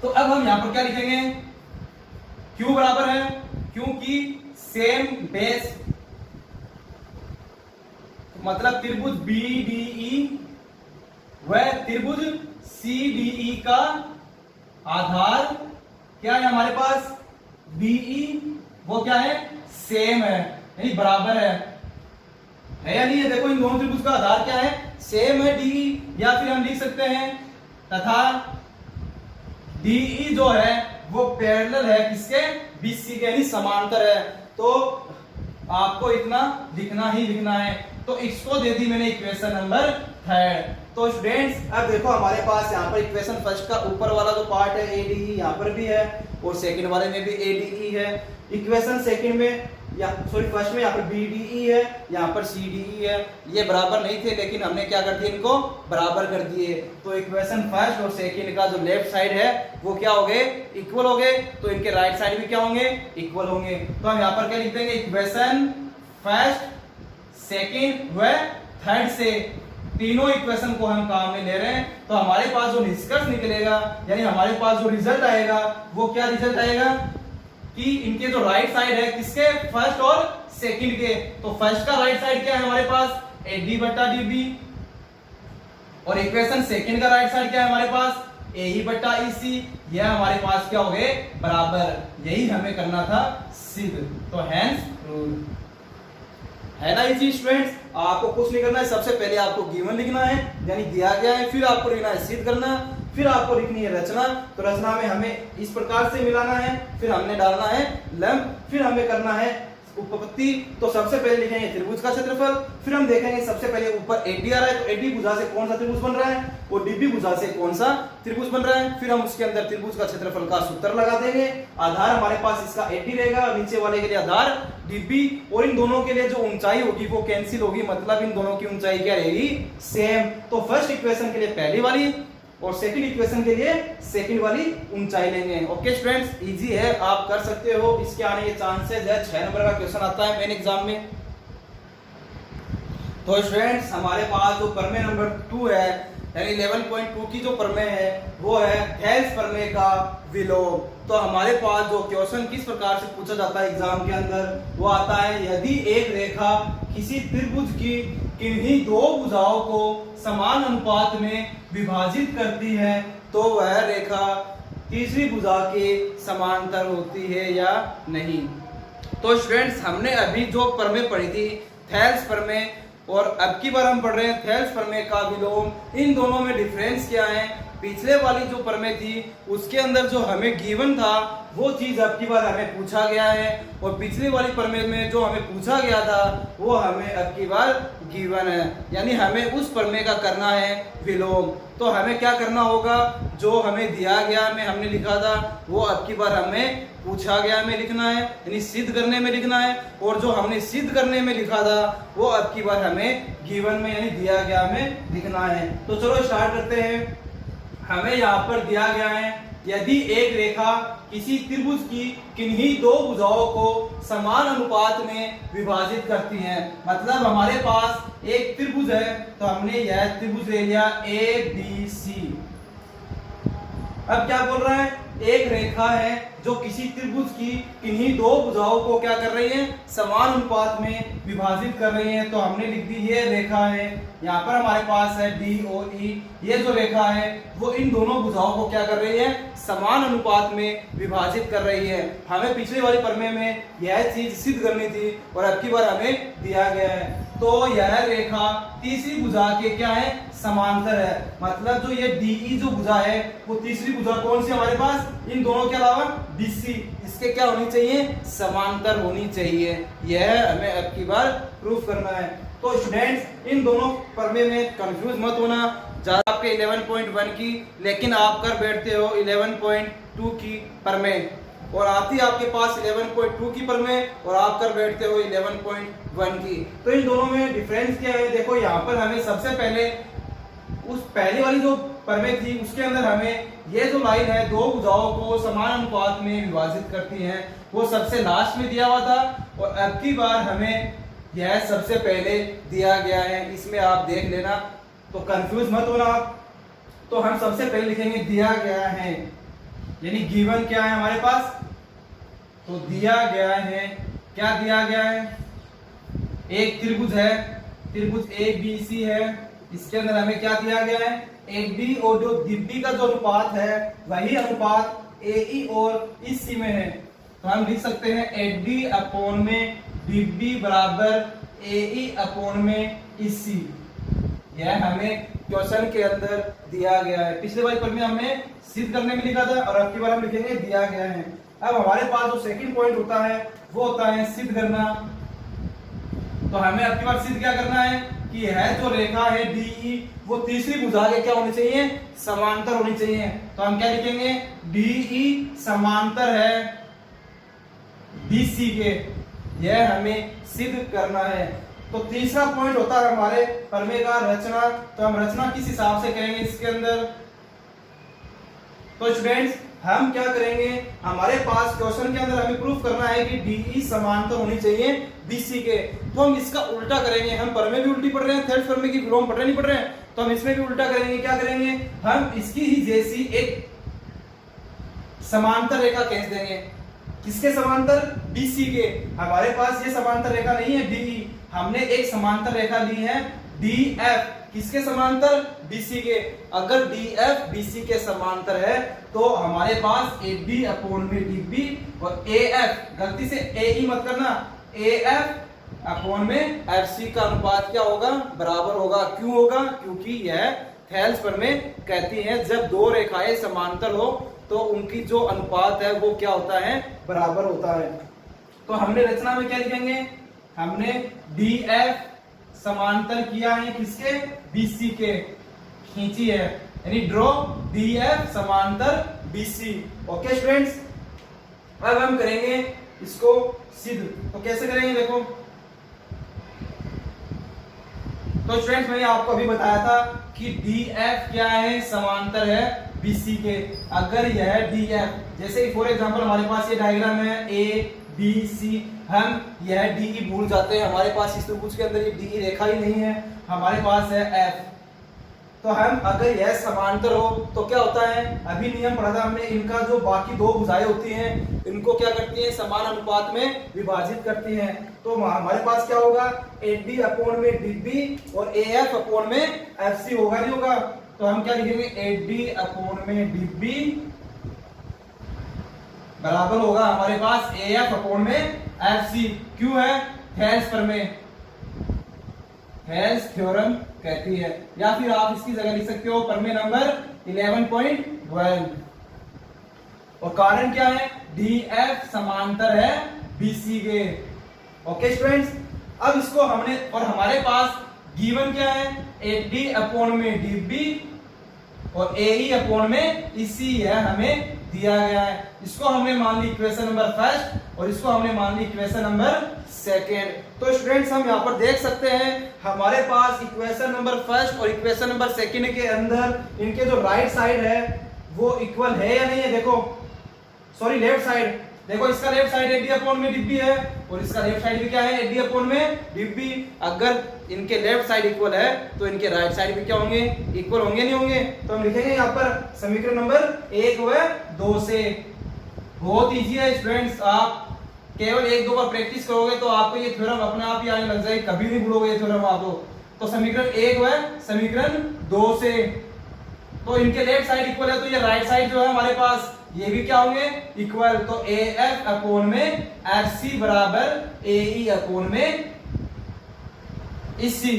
तो अब हम यहाँ पर क्या लिखेंगे, क्यों बराबर है, क्योंकि सेम बेस, मतलब त्रिभुज BDE व त्रिभुज CDE का आधार क्या है हमारे पास BE, वो क्या है सेम है यानी बराबर है या नहीं है। देखो इन दोनों त्रिभुज का आधार क्या है सेम है DE, या फिर हम लिख सकते हैं तथा DE जो है वो पैरेलल है किसके BC के यानी समांतर है। तो आपको इतना लिखना ही लिखना है। तो इसको दे दी मैंने इक्वेशन नंबर 3। तो स्टूडेंट्स अब देखो हमारे पास यहाँ पर इक्वेशन फर्स्ट का ऊपर वाला जो पार्ट है ADE यहाँ पर भी है और सेकंड वाले में भी ADE है। इक्वेशन सेकंड में या सॉरी फर्स्ट में यहाँ पर BDE है, यहाँ पर CDE है, ये बराबर नहीं थे लेकिन हमने क्या कर दिया, इनको बराबर कर दिए। तो इक्वेशन फर्स्ट और सेकंड का जो लेफ्ट साइड है वो क्या हो गए, इक्वल हो गए, तो इनके राइट साइड भी क्या होंगे, इक्वल होंगे। तो हम यहाँ पर क्या लिख देंगे, इक्वेशन फर्स्ट सेकंड व थर्ड से तीनों इक्वेशन को हम काम में ले रहे हैं, तो हमारे पास जो निष्कर्ष निकलेगा यानी हमारे पास जो रिजल्ट आएगा वो क्या रिजल्ट आएगा कि इनके जो राइट साइड है किसके, फर्स्ट और सेकंड के, तो फर्स्ट का राइट साइड क्या है हमारे पास AD बट्टा DB, और इक्वेशन सेकंड का राइट साइड क्या है हमारे पास AE बट्टा EC, यह हमारे पास क्या हो गए, बराबर। यही हमें करना था सिद्ध, तो हेंस रूल है ना इजी स्टूडेंट्स। आपको कुछ नहीं करना है, सबसे पहले आपको गिवन लिखना है यानी दिया गया है, फिर आपको लिखना है सिद्ध करना, फिर आपको लिखनी है रचना। तो रचना में हमें इस प्रकार से मिलाना है, फिर हमने डालना है लंब, फिर हमें करना है उपपत्ति। तो सबसे पहले लिखेंगे त्रिभुज का क्षेत्रफल, फिर हम देखेंगे सबसे पहले ऊपर AD आ रहा है तो AD भुजा से कौन सा त्रिभुज बन रहा है, और DB भुजा से कौन सा त्रिभुज बन रहा है, फिर हम उसके अंदर त्रिभुज का क्षेत्रफल का सूत्र लगा देंगे। आधार हमारे पास इसका AD रहेगा, नीचे वाले के लिए आधार DB, और इन दोनों के लिए जो ऊंचाई होगी वो कैंसिल होगी, मतलब इन दोनों की ऊंचाई क्या रहेगी, सेम। तो फर्स्ट इक्वेशन के लिए पहली वाली और सेकंड इक्वेशन के लिए सेकंड वाली ऊंचाई लेंगे। ओके स्टूडेंट्स, इजी है, आप कर सकते हो, इसके आने के चांसेस है। 6 नंबर का क्वेश्चन आता है मेन एग्जाम में। तो स्टूडेंट्स हमारे पास जो प्रमेय नंबर 2 है यानी 11.2 की जो प्रमेय है वो है थेल्स प्रमेय का विलोम। तो हमारे पास जो क्वेश्चन किस प्रकार से पूछा जाता है एग्जाम के अंदर, वो आता है यदि एक रेखा किसी त्रिभुज की किन्हीं दो भुजाओं को समान अनुपात में विभाजित करती है तो वह रेखा तीसरी भुजा के समांतर होती है या नहीं। तो स्टूडेंट्स हमने अभी जो प्रमेय पढ़ी थी थेल्स प्रमेय, और अब की बार हम पढ़ रहे हैं थेल्स प्रमेय का विलोम। इन दोनों में डिफरेंस क्या है, पिछले वाली जो प्रमेय थी उसके अंदर जो हमें गिवन था वो चीज अब की बार हमें पूछा गया है, और पिछली वाली प्रमेय में जो हमें पूछा गया था वो हमें अब की बार गिवन है, यानी हमें उस प्रमेय का करना है विलोम। तो हमें क्या करना होगा, जो हमें दिया गया में हमने लिखा था वो अब की बार हमें पूछा गया में लिखना है यानी सिद्ध करने में लिखना है, और जो हमने सिद्ध करने में लिखा था वो अब की बार हमें गिवन में यानी दिया गया में लिखना है। तो चलो स्टार्ट करते हैं। हमें यहाँ पर दिया गया है यदि एक रेखा किसी त्रिभुज की किन्हीं दो भुजाओं को समान अनुपात में विभाजित करती है, मतलब हमारे पास एक त्रिभुज है तो हमने यह त्रिभुज ले लिया ABC। अब क्या बोल रहा है, एक रेखा है जो किसी त्रिभुज की किन्हीं दो भुजाओं को क्या कर रही है, समान अनुपात में विभाजित कर रही है। तो हमने लिख दी ये रेखा है, यहाँ पर हमारे पास है DOE, ये जो रेखा है वो इन दोनों भुजाओं को क्या कर रही है, समान अनुपात में विभाजित कर रही है। हमें पिछली वाली प्रमेय में यह चीज सिद्ध करनी थी और अब की बार हमें दिया गया है। तो यह रेखा तीसरी भुजा के क्या है, समांतर है, मतलब जो ये DE जो भुजा है वो तीसरी भुजा कौन सी हमारे पास, इन दोनों के अलावा BC, इसके क्या होनी चाहिए, समांतर होनी चाहिए। यह हमें अब की बार प्रूफ करना है। तो स्टूडेंट्स इन दोनों प्रमेय में कंफ्यूज मत होना, ज्यादा आपके 11.1 की, लेकिन आप कर बैठते हो 11.2 की प्रमेय, और आती आपके पास 11.2 की प्रमेय और आप कर बैठते हो 11.1 की। तो इन दोनों में डिफरेंस क्या है, देखो यहाँ पर हमें सबसे पहले उस पहली वाली जो प्रमेय थी उसके अंदर हमें ये जो लाइन है दो भुजाओं को समान अनुपात में विभाजित करती है वो सबसे लास्ट में दिया हुआ था, और अब की बार हमें यह सबसे पहले दिया गया है, इसमें आप देख लेना, तो कंफ्यूज मत होना आप। तो हम सबसे पहले लिखेंगे दिया गया है, यानी गिवन क्या है हमारे पास, तो दिया गया है, क्या दिया गया है, एक त्रिभुज है, त्रिभुज ABC है, इसके अंदर हमें क्या दिया गया है, AD और जो DB का जो अनुपात है वही अनुपात AE और EC में है। तो हम लिख सकते हैं AD अपॉन में DB बराबर AE अपॉन में EC। यह हमें क्वेश्चन के अंदर दिया गया है। पिछले वाली प्रमेय हमने सिद्ध करने में लिखा था और अब की बार हम लिखेंगे दिया गया है। अब हमारे पास जो सेकंड पॉइंट होता है वो होता है सिद्ध करना। तो हमें अब की बार सिद्ध क्या करना है कि यह जो रेखा है DE वो तीसरी भुजा के क्या होनी चाहिए, समांतर होनी चाहिए। तो हम क्या लिखेंगे, DE समांतर है BC के, यह हमें सिद्ध करना है। तो तीसरा पॉइंट होता है हमारे प्रमेय का रचना। तो हम रचना किस हिसाब से करेंगे इसके अंदर? तो स्टूडेंट्स हम क्या करेंगे, हमारे पास क्वेश्चन के अंदर हमें प्रूफ करना है कि DE समांतर होनी चाहिए BC के। तो हम इसका उल्टा करेंगे। हम प्रमेय भी उल्टी पढ़ रहे हैं, थर्ड प्रमेय की हम पढ़ नहीं पढ़ रहे हैं, तो हम इसमें भी उल्टा करेंगे। क्या करेंगे, हम इसकी ही जैसी एक समांतर रेखा खींच देंगे। किसके समांतर? BC के। हमारे पास ये समांतर रेखा नहीं है DE, हमने एक समांतर रेखा ली है DF। किसके समांतर? BC के। अगर DF BC के समांतर है तो हमारे पास AB अपॉन में DB और AF, गलती से AE मत करना, AF अपॉन में FC का अनुपात क्या होगा? बराबर होगा। क्यों होगा? क्योंकि यह थेल्स प्रमेय कहती है जब दो रेखाएं समांतर हो तो उनकी जो अनुपात है वो क्या होता है? बराबर होता है। तो हमने रचना में क्या लिखेंगे? हमने DF समांतर किया है किसके? BC के, खींची है, यानी ड्रॉ DF समांतर BC। ओके स्टूडेंट्स, अब हम करेंगे इसको सिद्ध। तो कैसे करेंगे देखो। तो स्टूडेंट्स मैंने आपको अभी बताया था कि DF क्या है? समांतर है BC के। अगर यह DF, जैसे फॉर एग्जांपल हमारे पास ये डायग्राम है ABC, हम यह DE भूल जाते हैं, हमारे पास इस त्रिभुज के अंदर ये DE रेखा ही नहीं है, हमारे पास है F। तो हम अगर यह समांतर हो तो क्या होता है? अभी नियम पढ़ा था हमने, इनका जो बाकी दो भुजाएं होती हैं इनको क्या करती हैं? समान अनुपात में विभाजित करती हैं। तो हमारे पास क्या होगा? AD अपॉन में DB और AF अपॉन में FC होगा, नहीं होगा? तो हम क्या लिखेंगे? AD अपॉन में DB बराबर होगा हमारे पास AF अपॉन में FC। क्यों है? थेल्स प्रमेय, थेल्स थ्योरम कहती है। या फिर आप इसकी जगह लिख सकते हो प्रमेय नंबर 11.12। और कारण क्या है? DF समांतर है BC के। ओके स्टूडेंट्स, अब इसको हमने, और हमारे पास गिवन क्या है? AD अपॉन में DB और AE अपॉन में EC है, हमें दिया गया है। इसको हमने मान ली इक्वेशन नंबर फर्स्ट और इसको हमने मान ली इक्वेशन नंबर सेकेंड। तो स्टूडेंट्स हम यहाँ पर देख सकते हैं हमारे पास इक्वेशन नंबर फर्स्ट और इक्वेशन नंबर सेकेंड के अंदर इनके जो राइट साइड है वो इक्वल है या नहीं है? देखो, सॉरी लेफ्ट साइड, देखो इसका लेफ्ट साइड AD अपॉन में DB है और इसका लेफ्ट साइड भी क्या है? AD अपॉन में DB। अगर इनके लेफ्ट साइड इक्वल है तो इनके राइट साइड भी क्या होंगे? इक्वल होंगे, नहीं होंगे? तो हम लिखेंगे यहाँ पर समीकरण नंबर 1 व 2 से। बहुत इजी है स्टूडेंट्स, आप केवल 1-2 बार प्रैक्टिस करोगे तो आपको ये थ्योरम अपने आप ही आने लग जाएगी, कभी नहीं भूलोगे ये थ्योरम आप। तो समीकरण 1 व समीकरण 2 से, तो इनके लेफ्ट साइड इक्वल है तो ये राइट साइड जो है हमारे पास ये भी क्या होंगे? इक्वल। तो AF अपॉन में FC बराबर AE अपॉन में EC।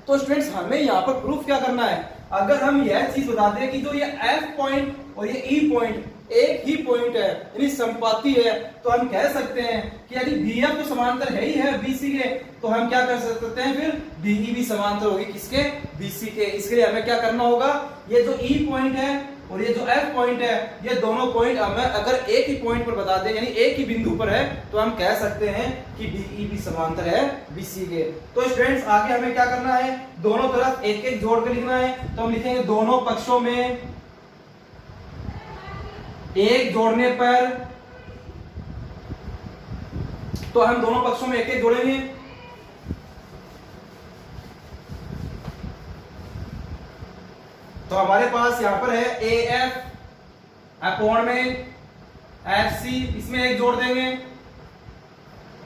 तो स्टूडेंट्स हमें यहाँ पर प्रूफ क्या करना है? अगर हम यह चीज बताते हैं कि जो ये F पॉइंट और ये E पॉइंट एक ही पॉइंट है, यानी संपाती है, तो हम कह सकते हैं कि यदि BF तो समांतर है ही है BC के, तो हम क्या कर सकते हैं? फिर DE भी समांतर होगी किसके? BC के। इसके लिए हमें क्या करना होगा? ये जो E पॉइंट है और ये जो F पॉइंट है, ये दोनों पॉइंट हमें अगर एक ही पॉइंट पर बता दें, यानी एक ही बिंदु पर है, तो हम कह सकते हैं कि DE भी समांतर है BC के। तो स्टूडेंट्स आगे हमें क्या करना है? दोनों तरफ एक एक जोड़ कर लिखना है। तो हम लिखेंगे दोनों पक्षों में एक जोड़ने पर, तो हम दोनों पक्षों में एक एक जोड़ेंगे। तो हमारे पास यहां पर है AF अपॉन में FC, इसमें एक जोड़ देंगे।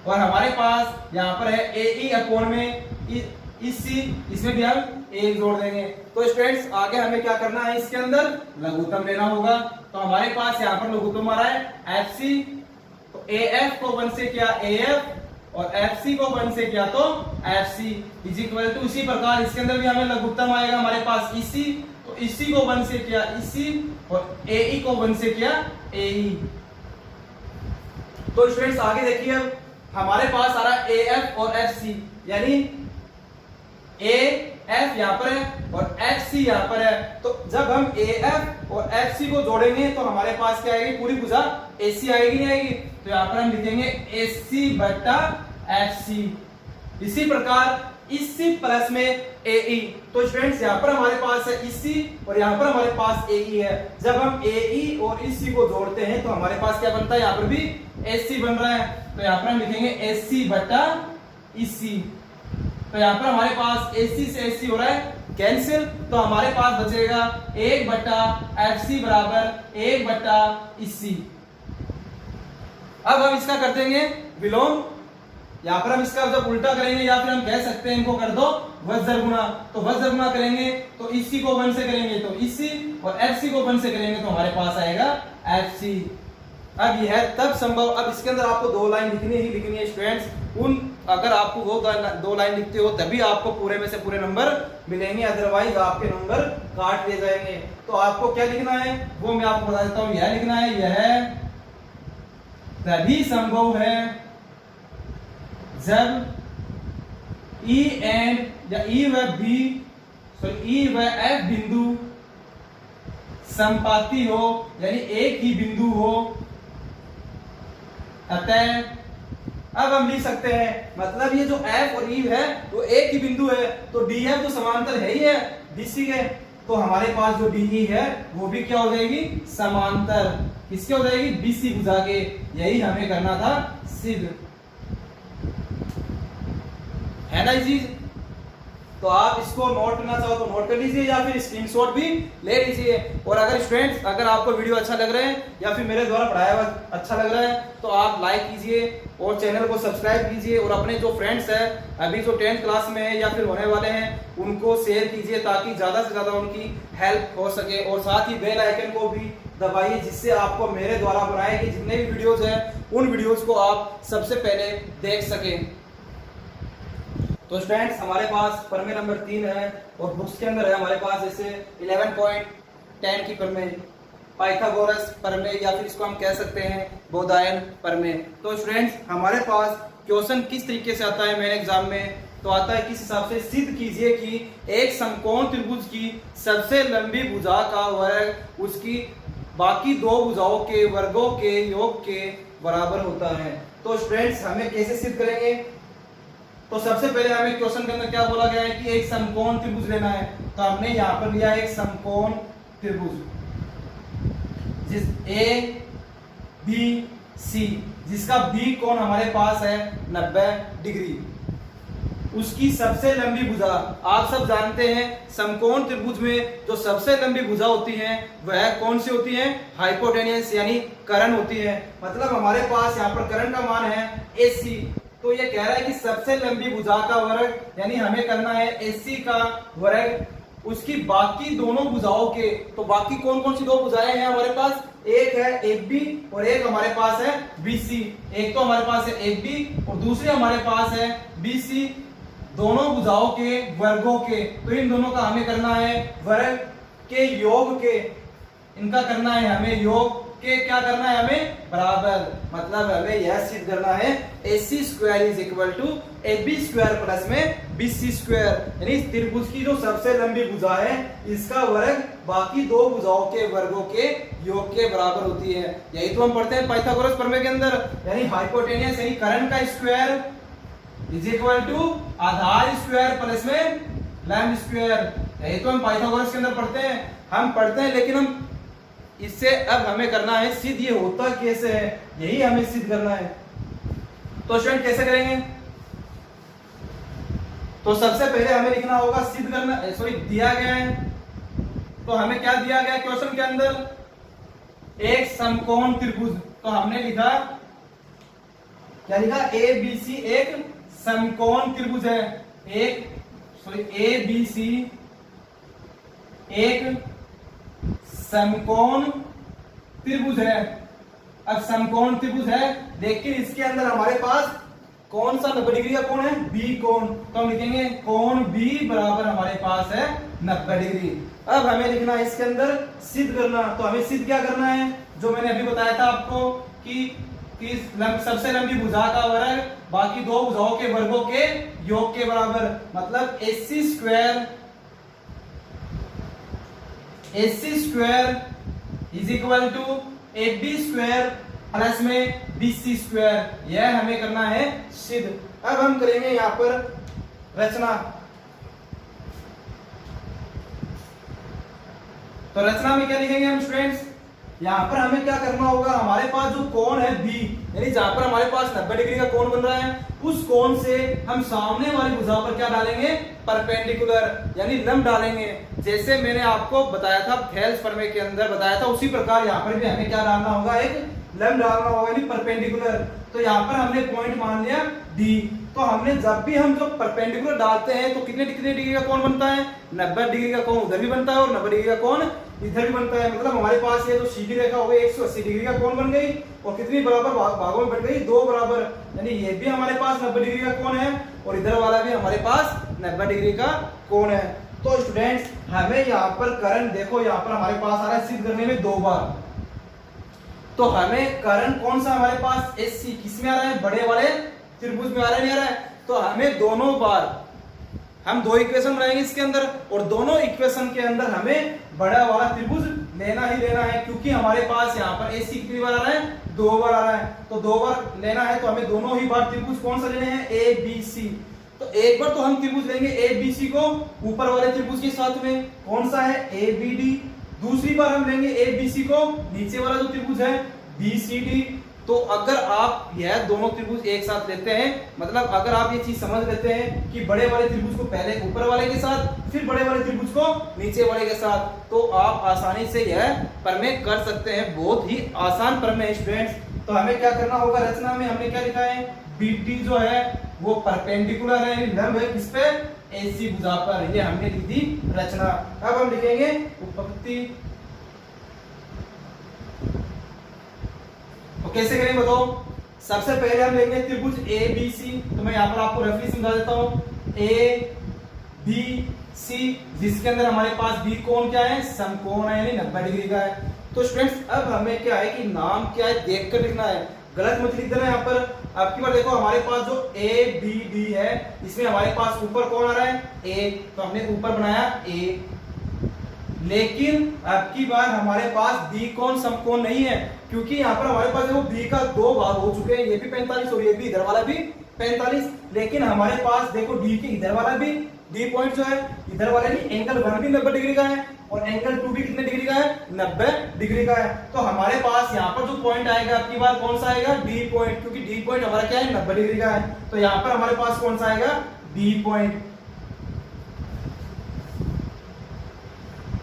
और हमारे पास यहां पर है AE अपॉन में EC, इसमें भी हम एक जोड़ देंगे। तो स्टूडेंट्स आगे हमें क्या करना है? इसके अंदर लघुत्तम लेना होगा। तो हमारे पास यहाँ पर लघुत्तम आ रहा है FC, तो AF को 1 से किया AF और FC को 1 से किया तो FC इज इक्वल टू, इसी प्रकार इसके अंदर भी हमें लघुत्तम आएगा हमारे पास EC, तो EC को 1 से किया EC और AE को 1 से किया AE। तो स्टूडेंट्स आगे देखिए, अब हमारे पास आ रहा है AF और FC, यानी AF यहाँ पर है और FC यहाँ पर है। तो जब हम AF और FC को जोड़ेंगे तो हमारे पास क्या आएगी? पूरी भुजा AC आएगी नहीं आएगी, तो यहाँ पर हम लिखेंगे AC बटा FC। इसी प्रकार इसी प्लस में AE। तो स्टूडेंट्स यहाँ पर हमारे पास है इसी और यहाँ पर हमारे पास AE है। जब हम AE और इसी को जोड़ते हैं तो हमारे पास क्या बनता है, यहाँ पर भी AC बन रहा है, तो यहाँ पर हम लिखेंगे AC बटा इसी। तो यहाँ पर हमारे पास AC से AC हो रहा है कैंसिल, तो हमारे पास बचेगा 1 बटा FC बराबर 1 बटा इसी। अब हम इसका कर देंगे विलोम, यहाँ पर हम इसका जब उल्टा करेंगे या फिर हम कह सकते हैं इनको कर दो वज्र गुणा, तो वज्र गुणा करेंगे तो इसी को 1 से करेंगे तो इसी और FC को 1 से करेंगे तो हमारे पास आएगा FC। अब यह तब संभव, अब इसके अंदर आपको 2 लाइन लिखनी ही लिखनी है स्टूडेंट्स। अगर आपको वो 2 लाइन लिखते हो तभी आपको पूरे में से पूरे नंबर मिलेंगे, अदरवाइज आपके नंबर काट दिए जाएंगे। तो आपको क्या लिखना है वो मैं आपको बता देता हूं, यह लिखना है यह तभी संभव है जब E एंड या E व B E व F बिंदु समपाती हो, यानी एक ही बिंदु हो। अतः अब हम लिख सकते हैं, मतलब ये जो F और E है वो एक ही बिंदु है, तो DF तो समांतर है ही है BC के, तो हमारे पास जो DE है वो भी क्या हो जाएगी, समांतर किसके हो जाएगी, BC भुजा के। यही हमें करना था सिद्ध, है ना चीज। तो आप इसको नोट करना चाहो तो नोट कर लीजिए या फिर स्क्रीनशॉट भी ले लीजिए। और अगर स्टूडेंट्स अगर आपको वीडियो अच्छा लग रहा है या फिर मेरे द्वारा पढ़ाया हुआ अच्छा लग रहा है तो आप लाइक कीजिए और चैनल को सब्सक्राइब कीजिए, और अपने जो फ्रेंड्स हैं अभी जो 10th क्लास में है या फिर होने वाले हैं उनको शेयर कीजिए ताकि ज्यादा से ज्यादा उनकी हेल्प हो सके। और साथ ही बेल आइकन को भी दबाइए जिससे आपको मेरे द्वारा बनाए गए जितने भी वीडियोज हैं उन वीडियोज को आप सबसे पहले देख सकें। तो स्टूडेंट्स हमारे पास प्रमेय नंबर 3 है और बुक्स के अंदर है हमारे पास जैसे 11.10 की प्रमेय, पाइथागोरस प्रमेय या फिर इसको हम कह सकते हैं बोधायन प्रमेय। तो स्टूडेंट्स हमारे पास क्वेश्चन किस तरीके से आता है मेरे एग्जाम में, तो आता है किस हिसाब से, सिद्ध कीजिए कि एक समकोण त्रिभुज की सबसे लंबी भुजा का वर्ग उसकी बाकी 2 भुजाओं के वर्गों के योग के बराबर होता है। तो स्टूडेंट्स हमें कैसे सिद्ध करेंगे, तो सबसे पहले हमें क्वेश्चन के अंदर क्या बोला गया है कि एक समकोण त्रिभुज लेना है, तो हमने यहां पर लिया एक समकोण त्रिभुज जिस ABC जिसका B कोण हमारे पास है 90 डिग्री, उसकी सबसे लंबी भुजा। आप सब जानते हैं समकोण त्रिभुज में जो सबसे लंबी भुजा होती है वह कौन सी होती है, हाइपोटेन्यूस यानी कर्ण होती है। मतलब हमारे पास यहाँ पर कर्ण का मान है AC, तो ये कह रहा है कि सबसे लंबी भुजा का वर्ग यानी हमें करना है AC का वर्ग उसकी बाकी दोनों भुजाओं के। तो बाकी कौन कौन सी 2 भुजाएं हैं हमारे पास, एक है AB और एक हमारे पास है BC। एक तो हमारे पास है AB और दूसरी हमारे पास है BC, दोनों भुजाओं के वर्गों के। तो इन दोनों का हमें करना है वर्ग के योग के, इनका करना है हमें योग के क्या करना है हमें बराबर। मतलब हमें यह सिद्ध करना है AC square is equal to AB square plus में BC स्क्वायर, यानी त्रिभुज की जो सबसे लंबी भुजा है इसका वर्ग बाकी 2 भुजाओं के वर्गों के योग के बराबर होती है। यही तो हम पढ़ते हैं पाइथागोरस प्रमेय के अंदर, यानी हाइपोटेन्यूस यानी कर्ण का स्क्वायर इज इक्वल टू आधार स्क्वायर प्लस में लंब स्क्वायर। यही तो हम पाइथागोरस के अंदर पढ़ते हैं लेकिन हम इससे अब हमें करना है सिद्ध, ये होता कैसे है यही हमें सिद्ध करना है। तो स्टूडेंट कैसे करेंगे, तो सबसे पहले हमें लिखना होगा सिद्ध करना, सॉरी दिया गया है, तो हमें क्या दिया गया क्वेश्चन के अंदर, एक समकोण त्रिभुज। तो हमने लिखा क्या लिखा, ABC एक समकोण त्रिभुज है, ABC एक समकोण त्रिभुज है। अब समकोण त्रिभुज है लेकिन इसके अंदर हमारे पास कौन सा 90 डिग्री का कोण है, B कोण। तो हम लिखेंगे कोण B बराबर हमारे पास है 90 डिग्री। अब हमें लिखना है इसके अंदर सिद्ध करना, तो हमें सिद्ध क्या करना है, जो मैंने अभी बताया था आपको कि सबसे लंबी भुजा का वर्ग बाकी 2 भुजाओं के वर्गों के योग के बराबर। मतलब AC square is equal to AB square plus में BC स्क्वायर, यह हमें करना है सिद्ध। अब हम करेंगे यहाँ पर रचना। तो रचना में क्या लिखेंगे हम स्टूडेंट्स, यहाँ पर हमें क्या करना होगा, हमारे पास जो कोण है बी, यानी जहां पर हमारे पास 90 डिग्री का कोण बन रहा है, उस कोण से हम सामने वाली भुजा पर क्या डालेंगे, परपेंडिकुलर यानी लंब डालेंगे। जैसे मैंने आपको बताया था थेल्स प्रमेय के अंदर बताया था, उसी प्रकार यहाँ पर भी हमें क्या डालना होगा, एक लंब डालना होगा यानी परपेंडिकुलर। तो यहाँ पर हमने पॉइंट मान लिया डी। तो हमने जब भी हम जो परपेंडिकुलर डालते हैं तो कितने कितने डिग्री का कोण बनता है, 90 डिग्री का कोण उधर भी बनता है और 90 डिग्री का कोण इधर भी बनता है। मतलब हमारे पास ये जो सीधी रेखा हो गई 180 डिग्री का कोण बन गई और कितनी बराबर भागों में बट गई, 2 बराबर। यानी ये भी हमारे पास 90 डिग्री का कोण है और इधर वाला भी हमारे पास 90 डिग्री का कोण है। तो स्टूडेंट्स हमें यहाँ पर करण देखो, यहाँ पर हमारे पास आ रहा है सिद्ध करने में 2 बार। तो हमें करण कौन सा हमारे पास SC किस में आ रहा है, बड़े वाले त्रिभुज में आ रहा है, नहीं आ रहा है। तो हमें दोनों बार हम 2 इक्वेशन बनाएंगे इसके अंदर और दोनों इक्वेशन के अंदर हमें बड़ा वाला त्रिभुज लेना ही लेना है, क्योंकि हमारे पास यहाँ पर SC कितनी बार आ रहा है, 2 बार आ रहा है। तो 2 बार लेना है तो हमें दोनों ही बार त्रिभुज कौन सा लेने हैं, ABC। तो एक बार तो हम त्रिभुज लेंगे ABC को ऊपर वाले त्रिभुज के साथ में, कौन सा है, ABD। दूसरी बार हम लेंगे ABC को नीचे वाला जो त्रिभुज है BCD। तो अगर आप यह दोनों त्रिभुज एक साथ लेते हैं, मतलब अगर आप ये चीज समझ लेते हैं कि बड़े वाले त्रिभुज को पहले ऊपर वाले के साथ फिर बड़े वाले त्रिभुज को नीचे वाले के साथ, तो आप आसानी से यह प्रमेय कर सकते हैं। बहुत ही आसान प्रमेय स्टूडेंट्स। तो हमें क्या करना होगा, रचना में हमने क्या लिखा है, BD जो है वो परपेंडिकुलर है, लंब है किस पे, AC भुजा पर। ये हमने लिख दी रचना। अब हम लिखेंगे उत्पत्ति। तो कैसे करेंगे बताओ। सबसे पहले हम लेंगे त्रिभुज ABC। तो मैं यहाँ पर आपको रफली समझा देता हूँ, ABC जिसके अंदर हमारे पास B कोण क्या है, समकोण है यानी 90 डिग्री का है। तो स्टूडेंट्स अब हमें क्या है कि नाम क्या है देख कर लिखना है, गलत मत लिख देना। यहाँ पर आपकी बार देखो हमारे पास जो ABD है इसमें हमारे पास ऊपर कौन आ रहा है, A। तो हमने ऊपर बनाया A, लेकिन अब की बार हमारे पास B कोण समकोण नहीं है, क्योंकि यहाँ पर हमारे पास देखो B का 2 भाग हो चुके हैं, ये भी 45 और ये भी इधर वाला भी 45। लेकिन हमारे पास देखो D के इधर वाला भी D पॉइंट जो है इधर वाले भी एंगल 1 भी 90 डिग्री का है और एंगल 2 भी कितने डिग्री का है, 90 डिग्री का है। तो हमारे पास यहाँ पर जो पॉइंट आएगा आपकी बार कौन सा आएगा, D पॉइंट, क्योंकि D पॉइंट हमारा क्या है, 90 डिग्री का है। तो यहाँ पर हमारे पास कौन सा आएगा, D पॉइंट।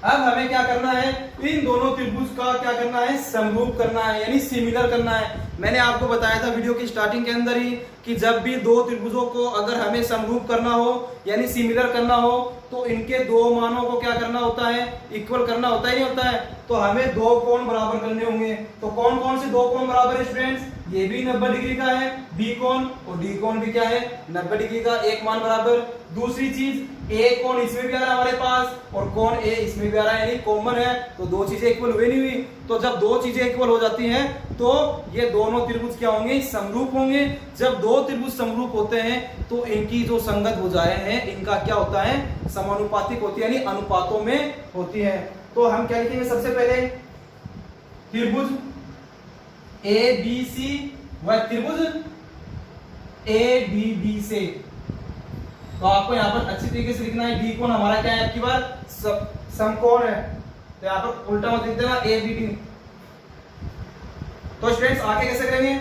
अब हमें क्या करना है, इन दोनों त्रिभुज का क्या करना है, समरूप करना है यानी सिमिलर करना है। मैंने आपको बताया था वीडियो की स्टार्टिंग के अंदर ही कि जब भी 2 त्रिभुजों को अगर हमें समरूप करना हो यानी सिमिलर करना हो तो इनके 2 मानों को क्या करना होता है, इक्वल करना होता ही नहीं होता है। तो हमें 2 कोण बराबर करने होंगे। तो कौन कौन से 2 कोण बराबर है स्टूडेंट्स, ये भी 90 डिग्री का है B कोण और D कोण भी क्या है, 90 डिग्री का, एक मान बराबर। दूसरी चीज A कोण इसमें भी आ रहा है हमारे पास और कोण A इसमें भी आ रहा है यानी कॉमन है। तो 2 चीजें इक्वल हुई नहीं हुई। तो जब 2 चीजें इक्वल हो जाती हैं तो ये दोनों त्रिभुज क्या होंगे, समरूप होंगे। जब 2 त्रिभुज समरूप होते हैं तो इनकी जो संगत भुजाएं हैं इनका क्या होता है, समानुपातिक होती है यानी अनुपातों में होती है। तो हम क्या लिखेंगे, सबसे पहले त्रिभुज ABC व त्रिभुज ABB से। तो आपको यहाँ पर अच्छी तरीके से लिखना है, D कोण हमारा क्या है आपकी बार, समकोण है। तो यहाँ पर उल्टा मत लिख देना ABD। तो स्टूडेंट्स आगे कैसे करेंगे,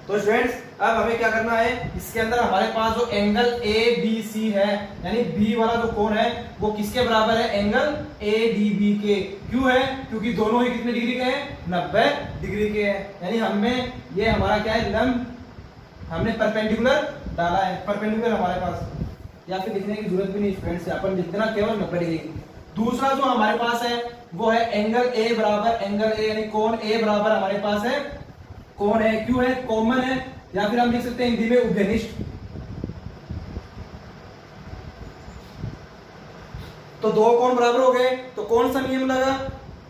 तो स्टूडेंट्स अब हमें क्या करना है, इसके अंदर हमारे पास जो एंगल ABC है यानी B वाला जो कोण है वो किसके बराबर है, एंगल ADB के। क्यों है, क्योंकि दोनों ही कितने डिग्री के हैं, 90 डिग्री के हैं। यानी हमें ये हमारा क्या है, लंब हमने परपेंडिकुलर डाला है, परपेंडिकुलर हमारे पास, या फिर लिखने की जरूरत भी नहीं स्टूडेंट्स, अपन लिख देना केवल 90 डिग्री। दूसरा जो हमारे पास है वो है एंगल A बराबर एंगल A यानी कोण A बराबर हमारे पास है कोण है, क्यों है, कॉमन है, या फिर हम लिख सकते हैं हिंदी में उभयनिष्ठ। तो 2 कोण बराबर हो गए तो कौन सा नियम लगा,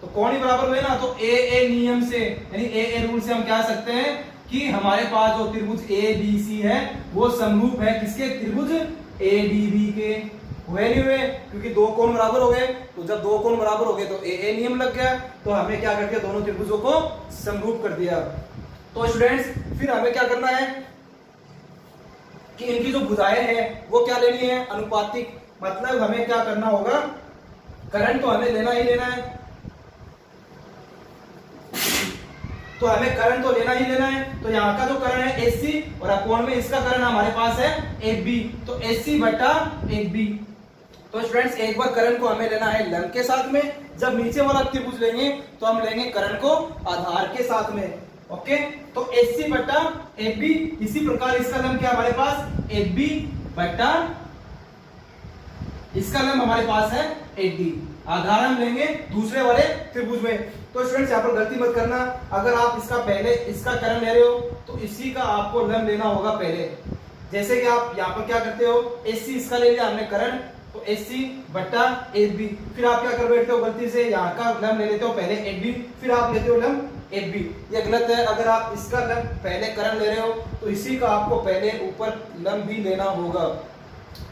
तो कोण ही बराबर हुए ना। तो AA नियम से यानी AA रूल से हम क्या सकते हैं कि हमारे पास जो त्रिभुज ABC है वो समरूप है किसके, त्रिभुज ADB के। हुए नहीं हुए, क्योंकि दो कोण बराबर हो गए। तो जब दो कोण बराबर हो गए तो ए नियम लग गया, तो हमें क्या कर दिया, दोनों त्रिभुजों को समरूप कर दिया। तो स्टूडेंट्स फिर हमें क्या करना है कि इनकी जो भुजाएं हैं वो क्या लेनी है, अनुपातिक। मतलब हमें क्या करना होगा, करंट तो हमें लेना ही लेना है, तो हमें करंट तो लेना ही लेना है। तो यहाँ का जो करंट है AC और अकोण में इसका करंट हमारे पास है AB, तो AC बटा AB। तो स्टूडेंट्स एक बार करंट को हमें लेना है लंब के साथ में, जब नीचे वाला त्रिभुज लेंगे तो हम लेंगे करंट को आधार के साथ में। ओके, तो AC बटा AB। इसी प्रकार इसका लंब क्या हमारे पास AB बटा इसका लंब हमारे पास है AD। आधार हम लेंगे दूसरे वाले त्रिभुज में। तो स्टूडेंट्स यहाँ पर गलती मत करना, अगर आप इसका पहले इसका करंट ले रहे हो तो इसी का आपको लंब लेना होगा पहले। जैसे कि आप यहाँ पर क्या करते हो, AC इसका ले लिया हमने करंट, तो AC बटा AB। फिर आप क्या कर बैठते हो, गलती से यहाँ का लंब ले लेते हो पहले AB, फिर आप लेते हो लंब AB। ये गलत है। अगर आप इसका लंब पहले करंट ले रहे हो तो इसी का आपको पहले ऊपर लंब भी लेना होगा।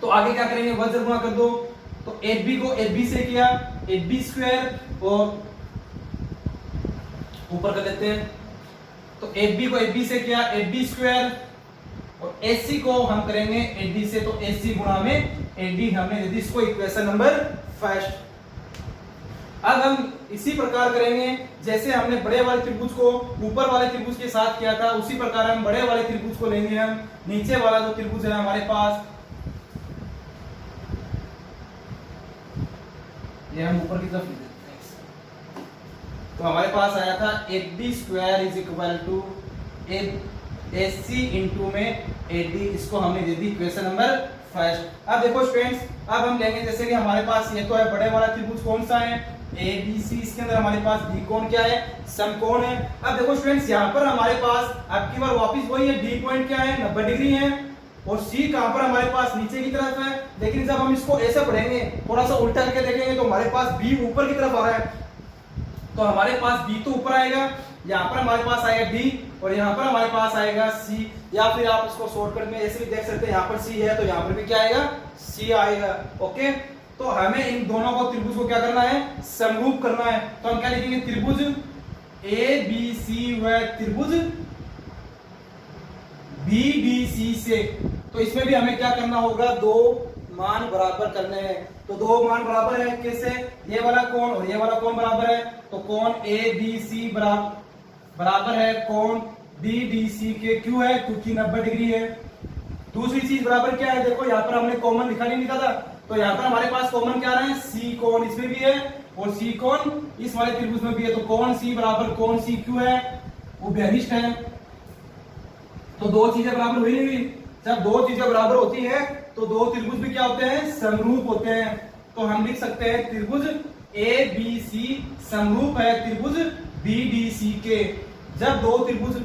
तो आगे क्या करेंगे, वज्र गुणा कर दो। तो AB को AB से किया AB स्क्वायर और ऊपर कर देते हैं, तो AB को AB से किया AB स्क्वायर और AC को हम करेंगे AD से, तो AC गुणा में AD हमने दे दी, इसको इक्वेशन नंबर फर्स्ट। अब हम इसी प्रकार करेंगे जैसे हमने बड़े वाले त्रिभुज को ऊपर वाले त्रिभुज के साथ किया था, उसी प्रकार हम बड़े वाले त्रिभुज को लेंगे। हम नीचे वाला जो त्रिभुज है हमारे पास, ये हम ऊपर की तरफ लिख देते हैं। तो हमारे पास आया था AD square is equal to AC into में AD, इसको हमने दे दी इक्वेशन नंबर फर्स्ट। अब देखो स्टूडेंट्स, अब हम लेंगे जैसे कि हमारे पास ये तो है बड़े वाला त्रिभुज, कौन सा है ABC, इसके अंदर हमारे पास D कोण क्या है, समकोण है। अब देखो स्टूडेंट्स यहाँ पर हमारे पास अब की बार वापस वही है, D पॉइंट क्या है 90 डिग्री है और C कहां पर हमारे पास नीचे की तरफ है। लेकिन जब हम इसको ऐसे पढ़ेंगे, थोड़ा सा उल्टा करके देखेंगे तो हमारे पास B ऊपर की तरफ आ रहा है, तो हमारे पास B तो ऊपर आएगा, यहाँ पर हमारे पास आएगा D और यहाँ पर हमारे पास आएगा C। या फिर आप इसको शॉर्टकट में ऐसे भी देख सकते हैं, यहाँ पर C है तो यहाँ पर भी क्या आएगा, C आएगा। ओके, तो हमें इन दोनों को त्रिभुज को क्या करना है, समरूप करना है। तो हम क्या लिखेंगे, त्रिभुज ABC व त्रिभुज BDC से। तो इसमें भी हमें क्या करना होगा, दो मान बराबर करने हैं। तो दो मान बराबर है कैसे, ये वाला कोण और ये वाला कोण बराबर है, तो कोण ABC बराबर है कोण BDC के। क्यों है, क्योंकि 90 डिग्री है। दूसरी चीज बराबर क्या है, देखो यहाँ पर हमने कॉमन लिखा नहीं लिखा था, तो यहाँ पर हमारे पास कॉमन क्या रहा है, C कोण इसमें भी है और C कोण इस वाले त्रिभुज में भी है। तो कोण C बराबर कोण C क्यों है, वो व्यनिष्ठ है। तो दो चीजें बराबर हुई नहीं हुई, जब दो चीजें बराबर होती हैं तो दो त्रिभुज भी क्या होते हैं, समरूप होते हैं। तो हम लिख सकते हैं त्रिभुज ABC समरूप है त्रिभुज BDC के। जब दो त्रिभुज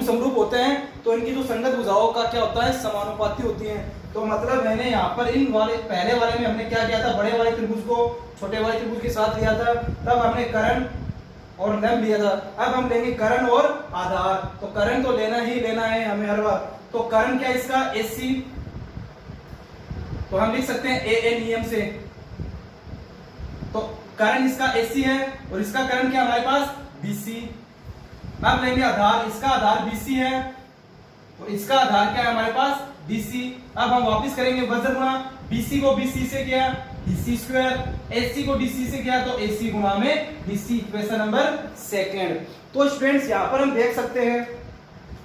समरूप होते हैं तो इनकी जो संगत भुजाओं का क्या होता है, समानुपाती होती हैं। तो मतलब मैंने यहाँ पर इन वाले पहले वाले में हमने क्या किया था, बड़े वाले त्रिभुज को छोटे वाले त्रिभुज के साथ लिया था, तब हमने करंट और लंब लिया था। अब हम लेंगे करण और आधार। तो करण तो लेना ही लेना है हमें हर बार। तो करण क्या इसका AC, तो हम लिख सकते हैं AA नियम से। तो करण इसका AC है और इसका करण क्या हमारे पास BC। अब लेंगे आधार, इसका आधार BC है और इसका आधार क्या है हमारे पास DC। अब हम वापस करेंगे वज्र गुणा, BC को BC से किया BC स्क्वायर, AC को DC से किया तो AC गुणा में DC, इक्वेशन नंबर सेकंड। तो स्टूडेंट्स यहाँ पर हम देख सकते हैं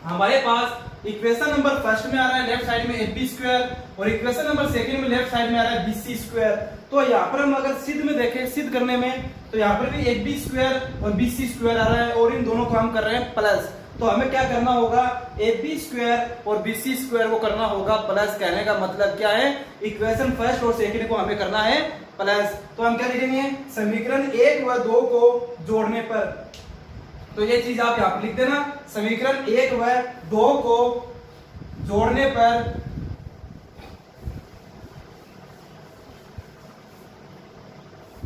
हमारे पास इक्वेशन नंबर फर्स्ट में आ रहा है लेफ्ट साइड में AB स्क्वायर और इक्वेशन नंबर सेकंड में लेफ्ट साइड में आ रहा है BC स्क्वायर। तो यहाँ पर हम अगर सिद्ध में देखें, सिद्ध करने में, तो यहाँ पर भी AB स्क्वायर और BC स्क्वायर आ रहा है और इन दोनों को हम कर रहे हैं प्लस। तो हमें क्या करना होगा, AB स्क्वायर और BC स्क्वायर को करना होगा प्लस। कहने का मतलब क्या है, इक्वेशन फर्स्ट और सेकंड को हमें करना है प्लस। तो हम क्या लिखेंगे, समीकरण 1 व 2 को जोड़ने पर। तो ये चीज आप यहाँ पर लिख देना, समीकरण 1 व 2 को जोड़ने पर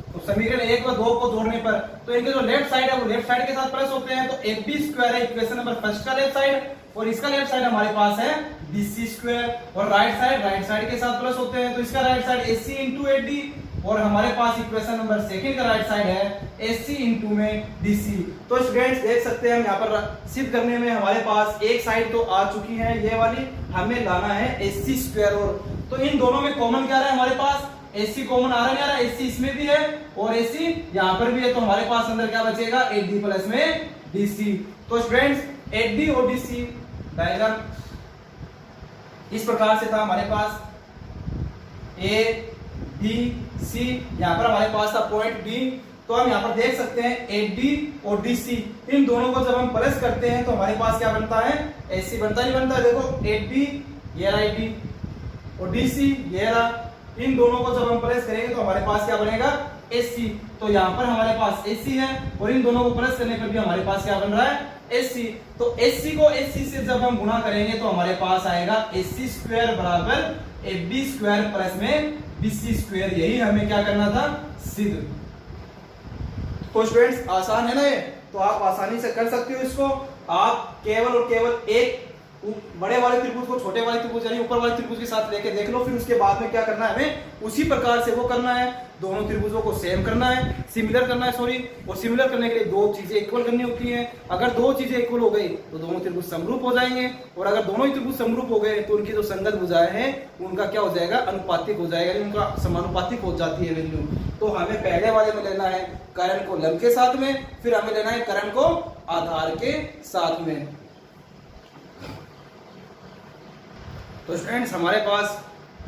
तो समीकरण 1 व 2 को जोड़ने पर तो इनके जो लेफ्ट साइड है वो लेफ्ट साइड के साथ प्लस होते हैं, तो AB स्क्वायर है इक्वेशन नंबर फर्स्ट का लेफ्ट साइड, और इसका लेफ्ट साइड हमारे पास है BC स्क्वायर, और राइट साइड के साथ प्लस होते हैं, तो इसका right side AC into AD, और हमारे पास इक्वेशन नंबर सेकंड का राइट साइड है AC इंटू में BC। तो स्टूडेंट्स देख सकते हैं हम यहाँ पर सिद्ध करने में हमारे पास एक साइड तो आ चुकी है ये वाली, हमें लाना है AC स्क्वायर, और तो इन दोनों में कॉमन क्या रहा है हमारे पास AC कॉमन आ रहा नहीं आ रहा, AC इसमें भी है और AC यहाँ पर भी है, तो हमारे पास अंदर क्या बचेगा 8D प्लस में DC। तो स्टूडेंट्स 8D और DC डायग्राम इस प्रकार से था हमारे पास A B C, यहाँ पर हमारे पास था पॉइंट B, तो हम यहाँ पर देख सकते हैं 8D और DC इन दोनों को जब हम प्लस करते हैं तो हमारे पास क्या बनता है AC बनता नहीं बनता, देखो 8D ये रहा 8D और DC ये रहा, इन दोनों को जब हम प्लस करेंगे तो हमारे पास क्या बनेगा AC, तो यहाँ पर हमारे पास AC है और इन दोनों को प्लस करने पर भी हमारे पास क्या बन रहा है AC, तो AC को AC से जब हम गुणा करेंगे तो हमारे पास आएगा AC स्क्वायर बराबर AB स्क्वायर प्लस में BC स्क्वायर, यही हमें क्या करना था सिद्ध। तो स्टूडेंट्स आसान है ना ये, तो आप आसानी से कर सकते हो इसको, आप केवल और केवल एक बड़े वाले त्रिभुज को छोटे वाले त्रिभुज यानी ऊपर वाले त्रिभुज के साथ लेके देख लो, फिर उसके बाद में क्या करना है हमें उसी प्रकार से वो करना है, दोनों त्रिभुजों को सेम करना है, सिमिलर करना है सॉरी, और सिमिलर करने के लिए दो चीजें इक्वल करनी होती हैं, अगर दो चीजें इक्वल हो गई तो दोनों त्रिभुज समरूप हो जाएंगे, और अगर दोनों ही त्रिभुज समरूप हो गए तो उनकी जो संगत भुजाएं हैं उनका क्या हो जाएगा अनुपातिक हो जाएगा, यानी उनका समानुपातिक हो जाती है वैल्यू। तो हमें पहले वाले में लेना है कर्ण को लंब के साथ में, फिर हमें लेना है कर्ण को आधार के साथ में। तो स्टूडेंट्स हमारे पास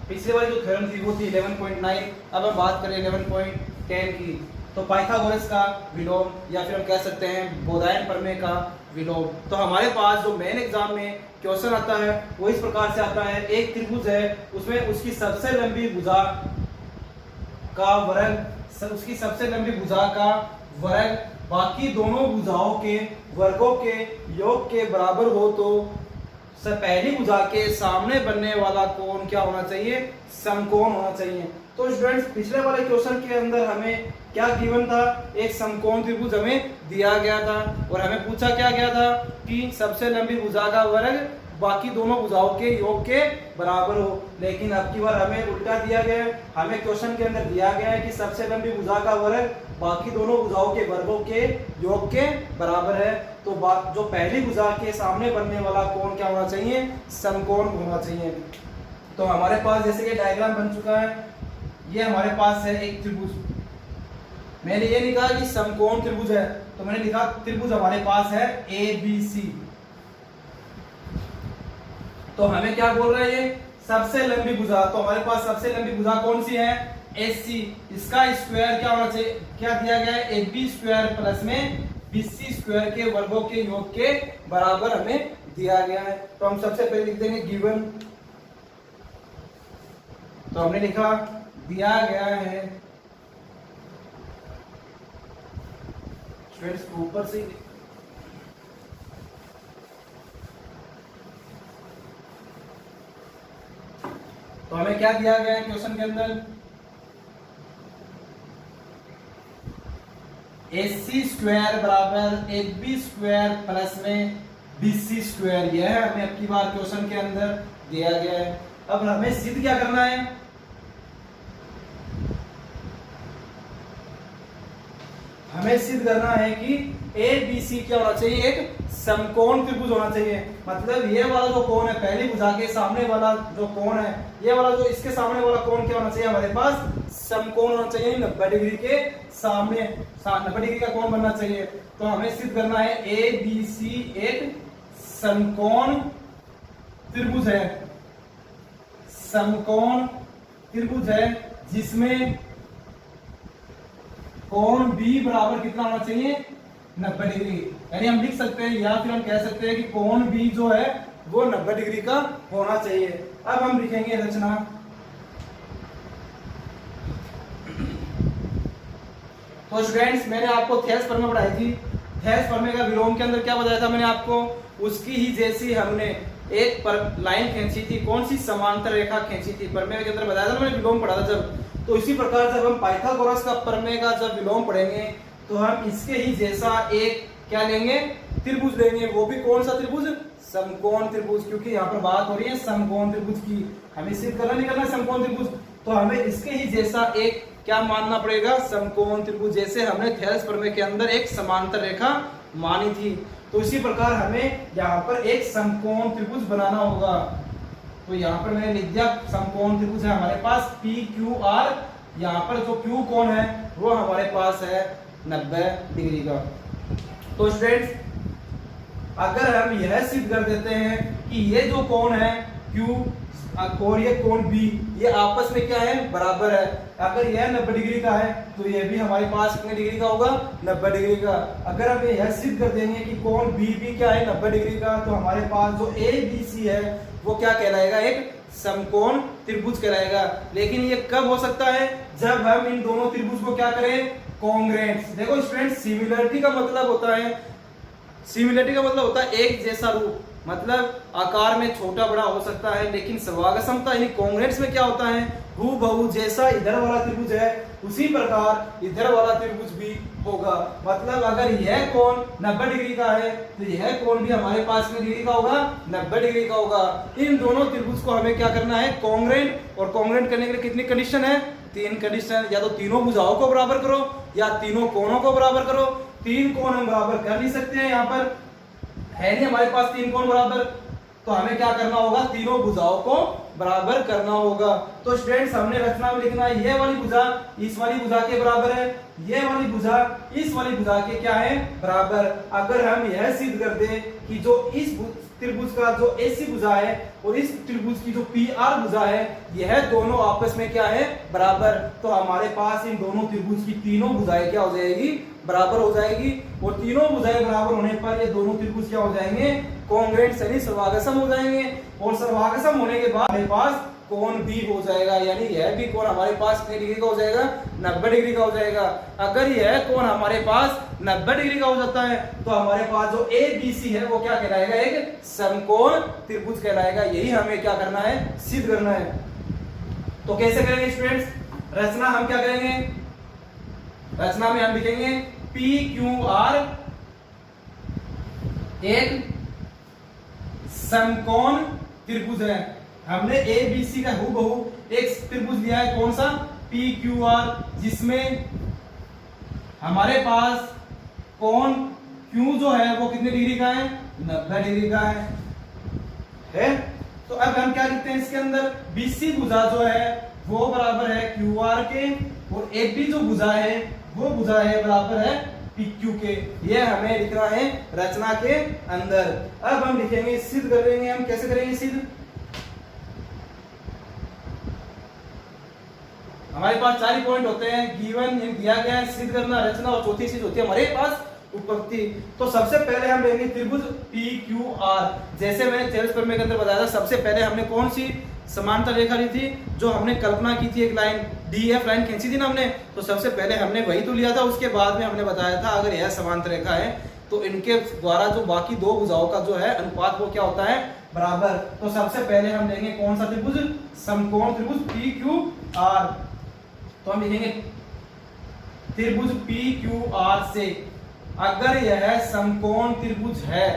पिछले वाली जो थ्योरम थी वो थी 11.9, अब हम बात करें 11.10 की, तो पाइथागोरस का विलोम या फिर हम कह सकते हैं बोधायन प्रमेय का विलोम। तो हमारे पास जो मेन एग्जाम में क्वेश्चन आता है वो इस प्रकार से आता है, एक त्रिभुज है उसमें उसकी सबसे लंबी भुजा का वर्ग, उसकी सबसे लंबी भुजा का वर्ग बाकी दोनों भुजाओं के वर्गों के योग के बराबर हो तो पहली भुजा के सामने बनने वाला कोण क्या होना चाहिए समकोण होना चाहिए। तो स्टूडेंट्स पिछले वाले क्वेश्चन के अंदर हमें क्या गिवन था, एक समकोण त्रिभुज हमें दिया गया था और हमें पूछा क्या गया था कि सबसे लंबी भुजा का वर्ग बाकी दोनों भुजाओं के योग के बराबर हो, लेकिन अब की बार हमें उल्टा दिया गया है, हमें क्वेश्चन के अंदर दिया गया है कि सबसे लंबी भुजा का वर्ग बाकी दोनों भुजाओं के वर्गों के योग के बराबर है, तो जो पहली भुजा के सामने बनने वाला कोण क्या होना चाहिए समकोण होना चाहिए। तो हमारे पास जैसे कि डायग्राम बन चुका है, ये हमारे पास है एक त्रिभुज, मैंने ये लिखा कि समकोण त्रिभुज है, तो मैंने लिखा त्रिभुज हमारे पास है ABC, तो हमें क्या बोल रहा है ये सबसे लंबी भुजा, तो हमारे पास सबसे लंबी भुजा कौन सी है AC, इसका स्क्वायर क्या होना चाहिए, क्या दिया गया है AB स्क्वायर प्लस में BC स्क्वायर के वर्गों के योग के बराबर हमें दिया गया है। तो हम सबसे पहले लिख देंगे गिवन, तो हमने लिखा दिया गया है, ऊपर से तो हमें क्या दिया गया है क्वेश्चन के अंदर AC स्क्वायर बराबर AB स्क्वायर प्लस में BC स्क्वायर, यह हमें अब की बार क्वेश्चन के अंदर दिया गया है। अब हमें सिद्ध क्या करना है, हमें सिद्ध करना है कि ABC क्या होना चाहिए एक समकोण त्रिभुज होना चाहिए, मतलब ये वाला जो कोण है पहली भुजा के सामने वाला जो कोण है, ये वाला जो इसके सामने वाला कोण क्या होना चाहिए हमारे पास समकोण होना चाहिए, 90 डिग्री के सामने 90 डिग्री का कोण बनना चाहिए। तो हमें सिद्ध करना है ABC एक समकोण त्रिभुज है, समकोण त्रिभुज है जिसमें कोण B बराबर कितना होना चाहिए 90 डिग्री, यानी हम लिख सकते हैं या फिर हम कह सकते हैं कि कोण B जो है वो 90 डिग्री का होना चाहिए। अब हम लिखेंगे रचना, तो स्टूडेंट्स मैंने आपको थेस प्रमेय पढ़ाई थी, थेस प्रमेय का विलोम के अंदर क्या बताया था मैंने आपको, उसकी ही जैसी हमने एक लाइन खींची थी, कौन सी समांतर रेखा खींची थी प्रमेय के अंदर बताया था मैंने विलोम पढ़ा था जब, तो इसी प्रकार जब हम पाइथागोरस का प्रमेय का जब विलोम पढ़ेंगे तो हम इसके ही जैसा एक क्या लेंगे, त्रिभुज लेंगे। वो भी कौन सा त्रिभुज, समकोण त्रिभुज, क्योंकि यहाँ पर बात हो रही है समकोण त्रिभुज की। हमें सिद्ध करना नहीं करना समकोण त्रिभुज, तो हमें इसके ही जैसा एक क्या मानना पड़ेगा, समकोण त्रिभुज। जैसे हमने थेलेस प्रमेय के अंदर एक समांतर रेखा मानी थी, तो इसी प्रकार हमें यहाँ पर एक समकोण त्रिभुज बनाना होगा। तो यहाँ पर मैंने लिख दिया समकोण त्रिभुज है हमारे पास पी क्यू आर। यहाँ पर जो क्यू कोण है वो हमारे पास है 90 डिग्री का। तो स्टूडेंट्स अगर हम यह सिद्ध कर देते हैं कि ये जो कोण है Q और ये कोण B ये आपस में क्या है, बराबर है। अगर यह 90 डिग्री का है तो यह भी हमारे पास कितने डिग्री का होगा, 90 डिग्री का। अगर हम यह सिद्ध कर देंगे कि कोण B भी क्या है 90 डिग्री का, तो हमारे पास जो ABC है वो क्या कहलाएगा, एक समकोण त्रिभुज कहलाएगा। लेकिन ये कब हो सकता है, जब हम इन दोनों त्रिभुज को क्या करें, कॉन्ग्रुएंट। देखो स्टूडेंट सिमिलरिटी का मतलब होता है, सिमिलरिटी का मतलब होता है एक जैसा रूप, मतलब आकार में छोटा बड़ा हो सकता है, लेकिन सर्वागसमता यानी कॉन्ग्रुएंस में क्या होता है, हूबहू जैसा इधर वाला त्रिभुज है उसी प्रकार इधर वाला त्रिभुज भी होगा। मतलब अगर यह कोण 90 डिग्री का है तो यह कोण भी हमारे पास कितने डिग्री का होगा, 90 डिग्री का होगा। इन दोनों त्रिभुज को हमें क्या करना है, कॉन्ग्रुएंट। और कॉन्ग्रुएंट करने के लिए कितनी कंडीशन है, 3 कंडीशन। या तो तीनों भुजाओं को बराबर करो या तीनों कोणों को बराबर करो। 3 कोण हम बराबर कर नहीं सकते हैं, यहाँ पर है नहीं हमारे पास 3 कोण बराबर, तो हमें क्या करना होगा, तीनों भुजाओं को बराबर करना होगा। तो स्टूडेंट्स हमने रचना में लिखना है ये वाली भुजा इस वाली भुजा के बराबर है, ये वाली भुजा इस वाली भुजा के क्या है, बराबर। अगर हम यह सिद्ध कर दे कि जो इस त्रिभुज का जो AC भुजा है और इस त्रिभुज की जो PR भुजा है यह दोनों आपस में क्या है, बराबर, तो हमारे पास इन दोनों त्रिभुज की तीनों भुजाएं क्या हो जाएगी, बराबर हो जाएगी। और तीनों भुजाएं बराबर होने पर ये दोनों त्रिभुज क्या हो जाएंगे, कॉन्ग्रुएंट यानी सर्वागसम हो जाएंगे। और सर्वागसम होने के बाद हमारे पास कोण B हो जाएगा, यानी यह भी कोण हमारे पास कितने डिग्री का हो जाएगा, 90 डिग्री का हो जाएगा। अगर यह कोण हमारे पास 90 डिग्री का हो जाता है तो हमारे पास जो ABC है वो क्या कहलाएगा, एक समकोण त्रिभुज कहलाएगा। यही हमें क्या करना है, सिद्ध करना है। तो कैसे करेंगे स्टूडेंट्स, रचना हम क्या करेंगे, रचना में हम लिखेंगे PQR एक समकोण त्रिभुज है। हमने ABC का हूबहू एक त्रिभुज लिया है, कौन सा, PQR, जिसमें हमारे पास कोण Q जो है वो कितने डिग्री का है, 90 डिग्री का है। तो अब हम क्या लिखते हैं इसके अंदर, BC भुजा जो है वो बराबर है QR के, और AB जो भुजा है वो भुजा है बराबर है PQ के। ये हमें लिखना है रचना के अंदर। अब हम लिखेंगे, सिद्ध करेंगे। हम कैसे करेंगे सिद्ध, हमारे पास 4 पॉइंट होते हैं, गिवन दिया गया है, सिद्ध करना, रचना, और चौथी चीज होती है हमारे पास उत्पत्ति। तो सबसे पहले हम लेंगे त्रिभुज PQR। जैसे मैंने थेलेस प्रमेय के अंदर बताया था, सबसे पहले हमने कौन सी समांतर रेखा ली थी, जो हमने कल्पना की थी, एक लाइन DF लाइन खींची थी ना हमने, तो सबसे पहले हमने वही तो लिया था। उसके बाद में हमने बताया था अगर यह समांतर रेखा है तो इनके द्वारा जो बाकी दो भुजाओं का जो है अनुपात वो क्या होता है, बराबर। तो सबसे पहले हम लेंगे कौन सा त्रिभुज, समकोण त्रिभुज PQR। तो हम लिखेंगे त्रिभुज PQR से अगर यह समकोण त्रिभुज है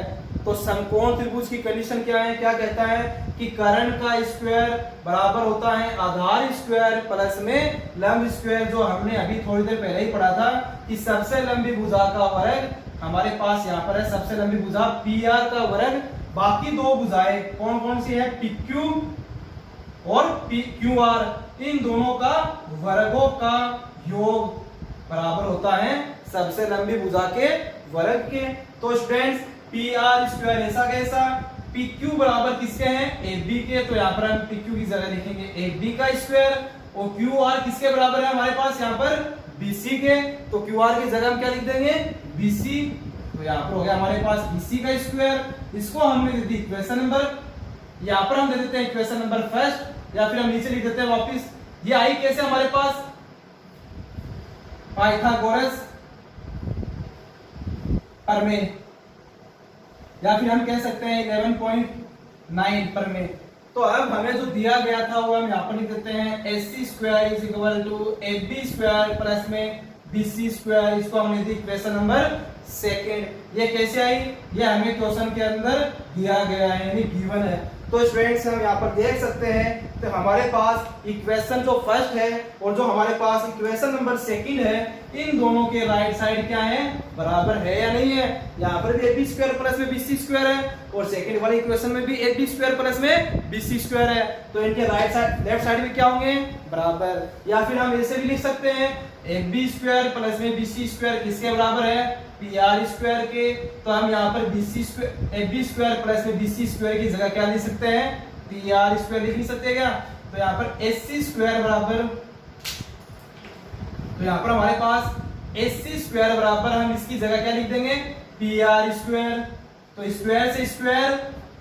तो समकोण त्रिभुज की कंडीशन क्या है, क्या कहता है कि कर्ण का स्क्वायर बराबर होता है आधार स्क्वायर प्लस में लंब स्क्वायर। जो हमने अभी थोड़ी देर पहले ही पढ़ा था कि सबसे लंबी भुजा का वर्ग हमारे पास यहाँ पर है, सबसे लंबी भुजा PR का वर्ग, बाकी दो भुजाएं कौन कौन सी है, PQ और PQR, इन दोनों का वर्गों का योग बराबर होता है सबसे लंबी भुजा के वर्ग के। तो स्टूडेंट्स PR स्क्वायर ऐसा कैसा, PQ बराबर किसके हैं, AB के, तो यहाँ पर हम PQ की जगह लिखेंगे AB का स्क्वायर, और QR किसके बराबर है हमारे पास यहाँ पर BC के, तो QR की जगह हम क्या लिख देंगे, BC। तो यहाँ पर हो गया हमारे पास BC का स्क्वायर। इसको हमने दे दी इक्वेशन नंबर, यहाँ पर हम दे देते हैं इक्वेशन नंबर फर्स्ट, या फिर हम नीचे लिख देते हैं वापिस। ये आई कैसे हमारे पास, पाइथागोरस प्रमेय, या फिर हम कह सकते हैं 11.9 प्रमेय। तो अब हमें जो दिया गया था वो हम यहाँ पर लिख देते हैं AC square is equal to AB square plus में BC स्क्वायर। इसको हमने दी इक्वेशन नंबर सेकंड। ये कैसे आई? ये हमें क्वेश्चन के अंदर दिया गया है, यानी गिवन है। तो स्टूडेंट्स हम यहाँ पर देख सकते हैं तो हमारे पास इक्वेशन जो फर्स्ट है और जो हमारे पास इक्वेशन नंबर सेकंड है, इन दोनों के राइट साइड क्या है? बराबर है या नहीं है? यहाँ पर भी AB स्क्वायर प्लस में BC स्क्वायर है और सेकंड वाले इक्वेशन में भी AB स्क्वायर प्लस में BC स्क्वायर है। तो इनके राइट साइड लेफ्ट साइड में क्या होंगे? बराबर। या फिर हम ऐसे भी लिख सकते हैं AB स्क्वायर प्लस में BC स्क्वायर किसके बराबर है? PR स्क्वायर के। तो हम यहाँ पर BC square AB square plus में BC स्क्वायर की जगह क्या लिख सकते हैं? PR स्क्वायर लिख सकते हैं क्या? तो यहाँ पर AC स्क्वायर बराबर, तो यहाँ पर हमारे पास AC स्क्वायर बराबर हम इसकी जगह क्या लिख देंगे? PR square. तो स्क्वायर से स्क्वायर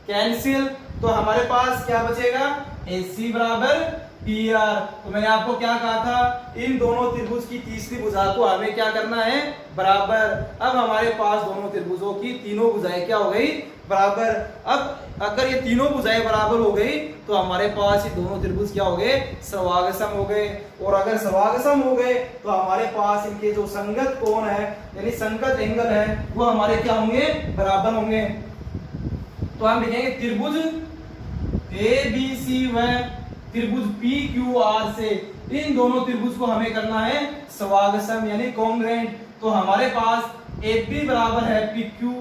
कैंसिल, तो हमारे पास क्या बचेगा? AC बराबर PR। तो मैंने आपको क्या कहा था? इन दोनों त्रिभुज की तीसरी भुजा को हमें क्या करना है? बराबर। अब हमारे पास दोनों त्रिभुजों की तीनों भुजाएं क्या हो गई? बराबर। अब अगर ये तीनों भुजाएं बराबर हो गई तो हमारे पास ये दोनों त्रिभुज क्या हो गए? सर्वागसम हो गए। और अगर सर्वागसम हो गए तो हमारे पास इनके जो संगत कोण है यानी संगत एंगल है वो हमारे क्या होंगे? बराबर होंगे। तो हम लिखेंगे त्रिभुज ABC व त्रिभुज PQR से इन दोनों त्रिभुज को हमें करना है सर्वागसम यानी कॉन्ग्रुएंट। तो हमारे पास AB बराबर है PQ,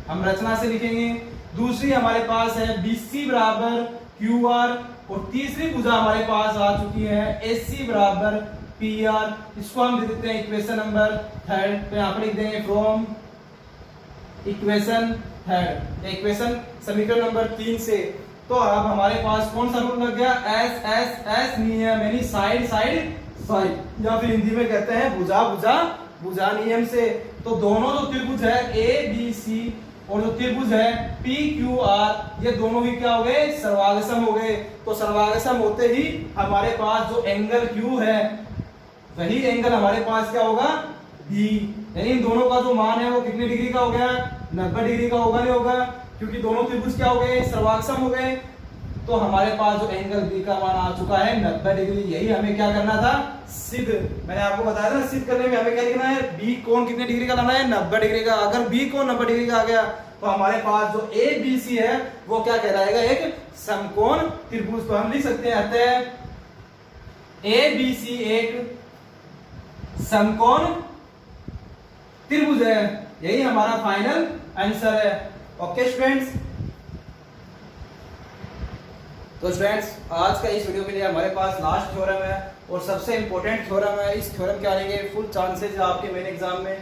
हम रचना से लिखेंगे। दूसरी हमारे पास है BC बराबर QR और तीसरी भुजा हमारे पास आ चुकी है AC बराबर PR। इसको हम लिख देते हैं इक्वेशन नंबर थर्ड। तो यहाँ पर लिख देंगे फ्रॉम इक्वेशन थर्ड, इक्वेशन समीकरण नंबर 3 से। तो अब हमारे पास कौन सा रूल लग गया? S नियम यानी साइड साइड साइड, या फिर हिंदी में कहते हैं भुजा भुजा भुजा नियम से। तो दोनों जो त्रिभुज है ABC और जो त्रिभुज है PQR, ये दोनों ही क्या हो गए? सर्वागसम हो गए। तो सर्वागसम होते ही हमारे पास जो एंगल Q है वही एंगल हमारे पास क्या होगा? B। यानी इन दोनों का जो मान है वो कितने डिग्री का हो गया? 90 डिग्री का होगा, नहीं होगा? क्योंकि दोनों त्रिभुज क्या हो गए? सर्वागसम हो गए। तो हमारे पास जो एंगल B का मान आ चुका है 90 डिग्री। यही हमें क्या करना था? सिद्ध। मैंने आपको बताया था सिद्ध करने में हमें क्या लिखना है? B कोण कितने डिग्री का लाना है? 90 डिग्री का। अगर B कोण 90 डिग्री का आ गया तो हमारे पास जो ABC है वो क्या कहलाएगा? एक समकोण त्रिभुज। तो हम लिख सकते हैं अतः ABC एक समकोण त्रिभुज है। यही हमारा फाइनल आंसर है। ओके स्टूडेंट्स, तो स्टूडेंट्स आज का इस वीडियो के लिए हमारे पास लास्ट थ्योरम है और सबसे इंपॉर्टेंट थ्योरम है। इस थ्योरम के आने के फुल चांसेस है आपके मेन एग्जाम में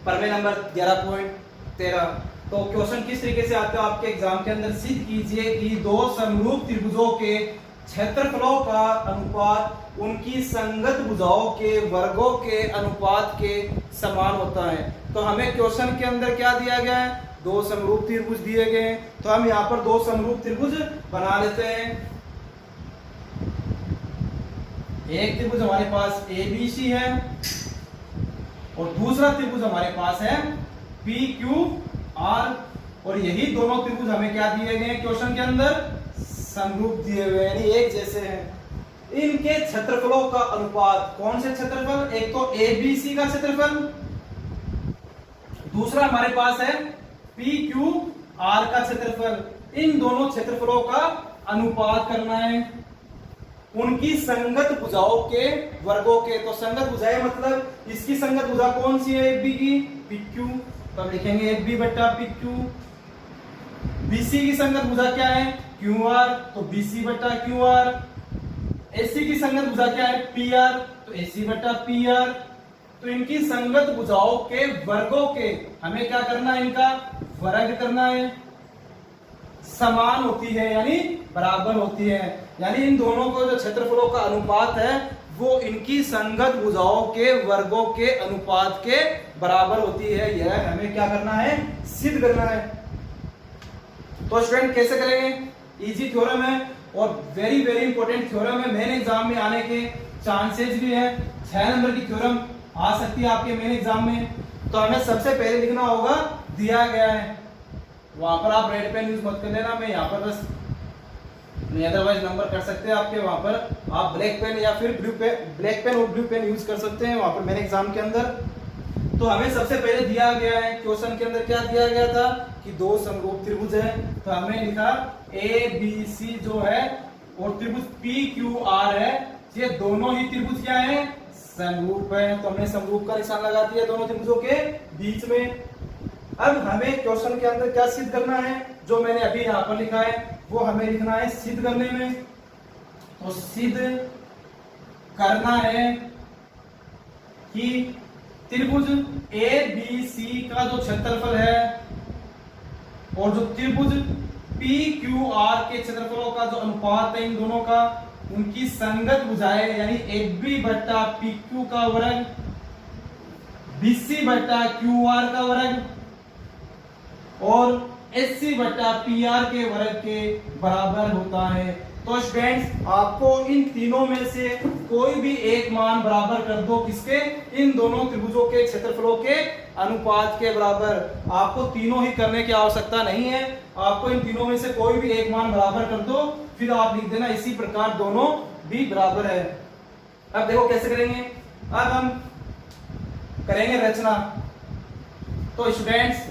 प्रमेय नंबर 11.13। तो क्वेश्चन किस तरीके से आते हैं आपके एग्जाम के अंदर? सिद्ध कीजिए कि दो समरूप त्रिभुजों के क्षेत्रफलों का अनुपात उनकी संगत भुजाओं के वर्गों के अनुपात के समान होता है। तो हमें क्वेश्चन के अंदर क्या दिया गया है? दो समरूप त्रिभुज दिए गए हैं। तो हम यहाँ पर दो समरूप त्रिभुज बना लेते हैं। एक त्रिभुज हमारे पास ABC है और दूसरा त्रिभुज हमारे पास है PQR। और यही दोनों त्रिभुज हमें क्या दिए गए हैं क्वेश्चन के अंदर? समरूप दिए हुए यानी एक जैसे हैं। इनके क्षेत्रफलों का अनुपात, कौन से क्षेत्रफल? एक तो ABC का क्षेत्रफल, दूसरा हमारे पास है PQR का क्षेत्रफल। इन दोनों क्षेत्रफलों का अनुपात करना है उनकी संगत भुजाओं के वर्गों के। तो संगत भुजाएं मतलब इसकी संगत भुजा कौन सी है? AB की PQ। तो हम लिखेंगे AB बट्टा PQ। BC की संगत भुजा क्या है? QR। तो BC बट्टा QR। AC की संगत भुजा क्या है? PR। तो AC बट्टा PR। तो इनकी संगत भुजाओं के वर्गों के हमें क्या करना है? इनका वर्ग करना है। समान होती है यानी बराबर होती है। यानी इन दोनों को जो क्षेत्रफलों का अनुपात है वो इनकी संगत भुजाओं के वर्गों के अनुपात के बराबर होती है। यह हमें क्या करना है? सिद्ध करना है। तो स्टूडेंट कैसे करेंगे? इजी थ्योरम है और वेरी वेरी इंपॉर्टेंट थ्योरम है। मेन एग्जाम में आने के चांसेस भी है। 6 नंबर की थ्योरम आ सकती है आपके मेन एग्जाम में। तो हमें सबसे पहले लिखना होगा, दिया गया है वहां पर आप रेड पेन यूज मत कर लेना, मैं यहाँ पर बस नहीं अदरवाइज नंबर कर सकते हैं आपके वहां पर, आप ब्लैक पेन या फिर ब्लैक पेन और ब्लू पेन यूज कर सकते हैं वहां पर मेरे एग्जाम के अंदर। तो हमें सबसे पहले दिया गया है क्वेश्चन के अंदर, क्या दिया गया था कि दो समरूप त्रिभुज है, तो हमने लिखा ए बी सी जो है और त्रिभुज पी क्यू आर है, ये दोनों ही त्रिभुज क्या है, समरूप है। तो हमने समरूप का निशान लगा दिया दोनों त्रिभुजों के बीच में। अब हमें क्वेश्चन के अंदर क्या सिद्ध करना है, जो मैंने अभी यहाँ पर लिखा है वो हमें लिखना है सिद्ध करने में। तो सिद्ध करना है कि त्रिभुज ए बी सी का जो क्षेत्रफल है और जो त्रिभुज पी क्यू आर के क्षेत्रफलों का जो अनुपात है इन दोनों का, उनकी संगत भुजाएं यानी ए बी बट्टा पी क्यू का वर्ग बी सी बट्टा क्यू आर का वर्ग और एस सी बट्टा पी आर के वर्ग के बराबर होता है। तो स्टूडेंट्स आपको इन तीनों में से कोई भी एक मान बराबर कर दो, किसके, इन दोनों त्रिभुजों के क्षेत्रफलों के अनुपात के बराबर। आपको तीनों ही करने की आवश्यकता नहीं है, आपको इन तीनों में से कोई भी एक मान बराबर कर दो, फिर आप लिख देना इसी प्रकार दोनों भी बराबर है। अब देखो कैसे करेंगे, अब हम करेंगे रचना। तो स्टूडेंट्स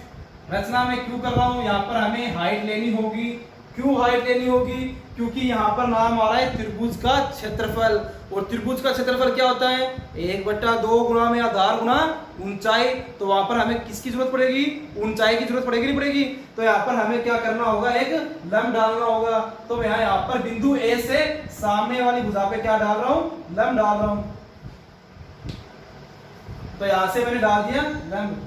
रचना में क्यों कर रहा हूं, यहाँ पर हमें हाइट लेनी होगी। क्यों हाइट लेनी होगी, क्योंकि यहाँ पर नाम आ रहा है त्रिभुज का क्षेत्रफल, और त्रिभुज का क्षेत्रफल क्या होता है, 1/2 गुणा में आधार गुणा ऊंचाई। तो वहां पर हमें किसकी जरूरत पड़ेगी, ऊंचाई की जरूरत पड़ेगी, नहीं पड़ेगी। तो यहाँ पर हमें क्या करना होगा, एक लंब डालना होगा। तो मैं यहाँ पर बिंदु ए से सामने वाली भुजा पे क्या डाल रहा हूँ, लंब डाल रहा हूँ। तो यहां से मैंने डाल दिया लंब,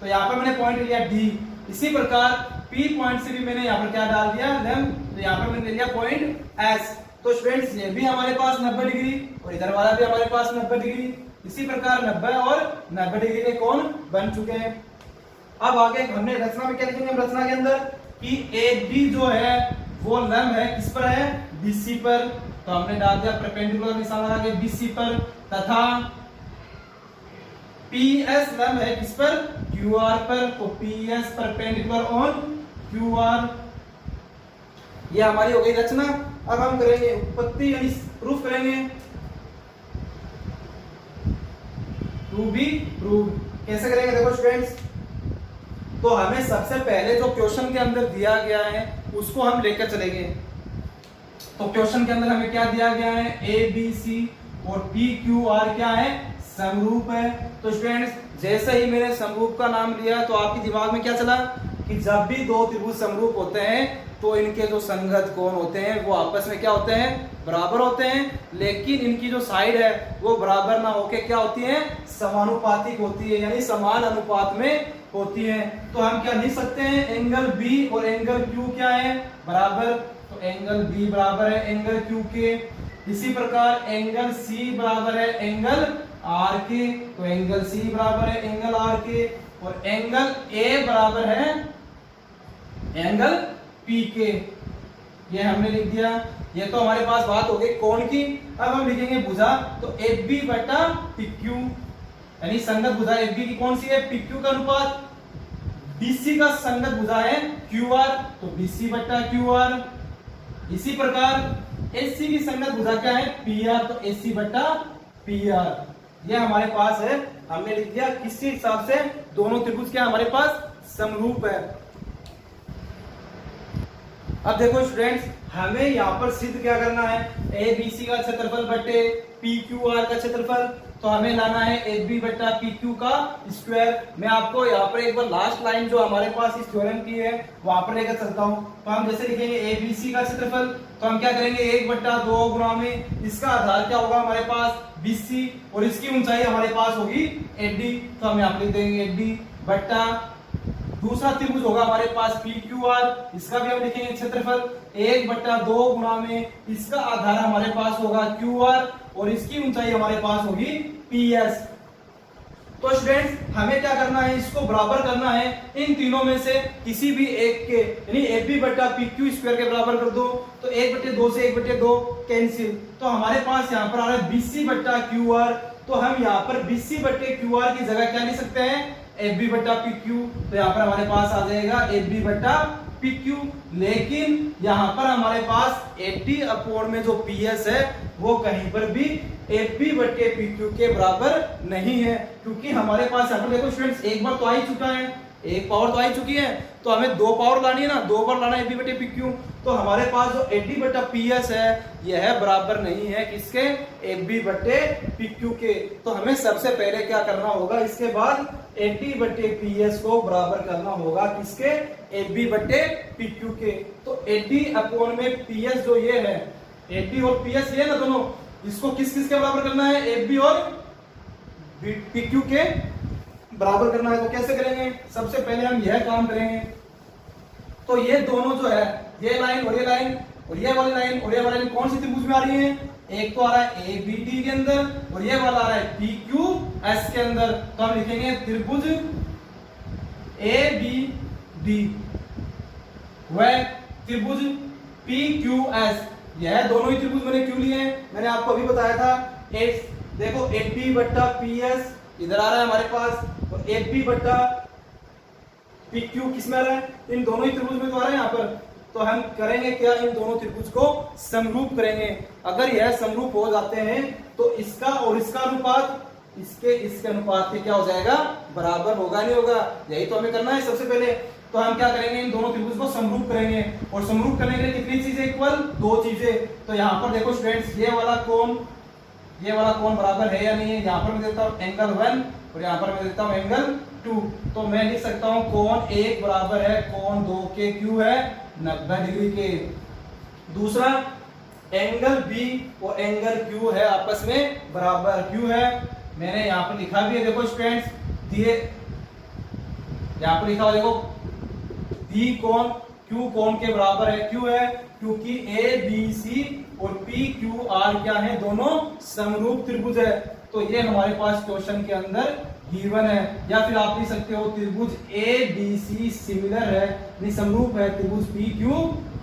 तो यहाँ पर मैंने पॉइंट लिया डी। इसी प्रकार पी पॉइंट से भी मैंने यहाँ पर क्या डाल दिया लंब, तो यहाँ पर मैंने लिया पॉइंट एस। तो स्टूडेंट्स ये भी हमारे पास 90 डिग्री और इधर वाला भी हमारे पास 90 डिग्री। इसी प्रकार 90 और 90 डिग्री के कोण बन चुके हैं। अब आगे हमने रचना में क्या लिखेंगे, हम रचना के अंदर कि ए बी जो है वो लंब है किस पर है, बीसी पर। तो हमने डाल दिया परपेंडिकुलर निशान लगा के बीसी पर, तथा PS लंब है किस पर, QR पर। तो PS परपेंडिकुलर ऑन QR, ये हमारी हो गई रचना। अब हम करेंगे उत्पत्ति यानी प्रूफ करेंगे, टू बी प्रूव। कैसे करेंगे देखो स्टूडेंट्स, तो हमें सबसे पहले जो क्वेश्चन के अंदर दिया गया है उसको हम लेकर चलेंगे। तो क्वेश्चन के अंदर हमें क्या दिया गया है, ए बी सी और पी क्यू आर क्या है, समरूप है। तो स्टूडेंट्स जैसे ही मैंने समरूप का नाम लिया तो आपके दिमाग में क्या चला कि जब भी दो त्रिभुज समरूप होते हैं तो इनके जो संगत कोण होते हैं वो आपस में क्या होते हैं, बराबर होते हैं। लेकिन इनकी जो साइड है वो बराबर ना होके क्या होती है, समानुपातिक होती है, यानी समान अनुपात में होती है। तो हम क्या लिख सकते हैं, एंगल बी और एंगल क्यू क्या है, बराबर। तो एंगल बी बराबर है एंगल क्यू के। इसी प्रकार एंगल सी बराबर है एंगल आर के। तो एंगल सी बराबर है एंगल आर के, और एंगल ए बराबर है एंगल पी के। ये हमने लिख दिया। ये तो हमारे पास बात हो गई कोण की। अब हम लिखेंगे भुजा, तो एफ बी बटा पी क्यू, यानी संगत भुजा एफ बी की कौन सी है, पी क्यू का अनुपात। बीसी का संगत भुजा है क्यू आर, तो बीसी बटा क्यू आर। इसी प्रकार एससी की संगत भुजा क्या है, पी आर, तो एससी बटा पी आर। ये हमारे पास है, हमने लिख दिया। किसी हिसाब से दोनों त्रिभुज क्या हमारे पास समरूप है। अब देखो स्टूडेंट्स, हमें यहाँ पर सिद्ध क्या करना है, ए बी सी का क्षेत्रफल बटे पी क्यू आर का क्षेत्रफल। तो हमें लाना है ए बी बटा पी क्यू का स्क्वायर। मैं आपको यहाँ पर एक बार लास्ट लाइन जो हमारे पास इस थ्योरम की है वहां पर लेकर चलता हूँ। तो हम जैसे लिखेंगे ए बी सी का क्षेत्रफल, तो हम क्या करेंगे 1/2 गुणा में इसका आधार क्या होगा हमारे पास, BC, और इसकी ऊंचाई हमारे पास होगी 8D। तो हम यहाँ पे लिख देंगे 8D बट्टा दूसरा त्रिभुज होगा हमारे पास PQR, इसका भी हम लिखेंगे क्षेत्रफल 1/2 गुणा में इसका आधार हमारे पास होगा QR, और इसकी ऊंचाई हमारे पास होगी PS। तो स्टूडेंट्स हमें क्या करना है, इसको बराबर करना है इन तीनों में से किसी भी एक के, यानी AB बटा PQ स्क्वायर के बराबर कर दो। तो 1/2 से 1/2 कैंसिल। तो हमारे पास यहाँ पर आ रहा है BC बटा QR। तो हम यहाँ पर BC बटे QR की जगह क्या लिख सकते हैं, AB बटा PQ। तो यहाँ पर हमारे पास आ जाएगा AB बटा पी क्यू, लेकिन यहाँ पर हमारे पास 80 अपॉन में जो पी एस है वो कहीं पर भी एफ बी बटे पी क्यू के बराबर नहीं है, क्योंकि हमारे पास यहाँ पर देखो स्टूडेंट्स एक बार तो आ ही चुका है, एक पावर तो आ ही चुकी है, तो हमें दो पावर लानी है ना, दो बार लाना है एफ बी बटे पी क्यू। तो हमारे पास जो एफ डी बटा पी एस है यह बराबर नहीं है किसके, एफ बी बटे पी क्यू के। तो हमें सबसे पहले क्या करना होगा, इसके बाद एफ डी बटे पी एस को बराबर करना होगा किसके, एफ बी बटे पी क्यू के। तो एफ डी अपॉन में पी एस जो ये है, एफ डी और पी एस ये ना दोनों, इसको किस किस के बराबर करना है, एफ बी और पी क्यू के बराबर करना है। तो कैसे करेंगे, सबसे पहले हम यह काम करेंगे। तो ये दोनों जो है, ये लाइन और ये लाइन और ये वाली लाइन और ये वाली लाइन कौन सी त्रिभुज में आ रही है, एक तो आ रहा है ए बी डी के अंदर और ये वाला आ रहा है पी क्यू एस के अंदर। तो हम लिखेंगे त्रिभुज ए बी डी व त्रिभुज पी क्यू एस। यह दोनों ही त्रिभुज मैंने क्यों लिए हैं, मैंने आपको अभी बताया था। देखो ए बी बट्टा पी एस इधर आ रहा है हमारे पास, और एफ बी बट्टा पी क्यू किस में आ रहा है, इन दोनों ही त्रिभुज में तो आ रहा है यहाँ पर। तो हम करेंगे क्या, इन दोनों त्रिभुज को समरूप करेंगे। अगर यह समरूप हो जाते हैं तो इसका और इसका अनुपात इसके अनुपात के क्या हो जाएगा, बराबर होगा नहीं होगा, यही तो हमें करना है सबसे पहले। तो हम क्या करेंगे, इन दोनों त्रिभुज को समरूप करेंगे, और समरूप करने के लिए कितनी चीजें इक्वल, दो चीजें। तो यहाँ पर देखो स्टूडेंट्स, ये वाला कोण बराबर है या नहीं है, यहाँ पर मैं देता हूँ एंगल 1 और यहाँ पर मैं देता हूँ एंगल 2। तो मैं लिख सकता हूँ कोण 1 बराबर है कोण 2 के क्यू है 90 डिग्री के। दूसरा एंगल बी और एंगल क्यू है आपस में बराबर, क्यू है मैंने यहाँ पर लिखा भी है, देखो स्टूडेंट्स दिए यहाँ पर लिखा हुआ देखो, दी कोण क्यू कोण के बराबर है, क्यू है क्योंकि ए बी सी और पी क्यू आर क्या है, दोनों समरूप त्रिभुज है। तो ये हमारे पास क्वेश्चन के अंदर गिवन है। या फिर आप लिख सकते हो त्रिभुज ए बी सी सिमिलर है, समरूप है त्रिभुज पी क्यू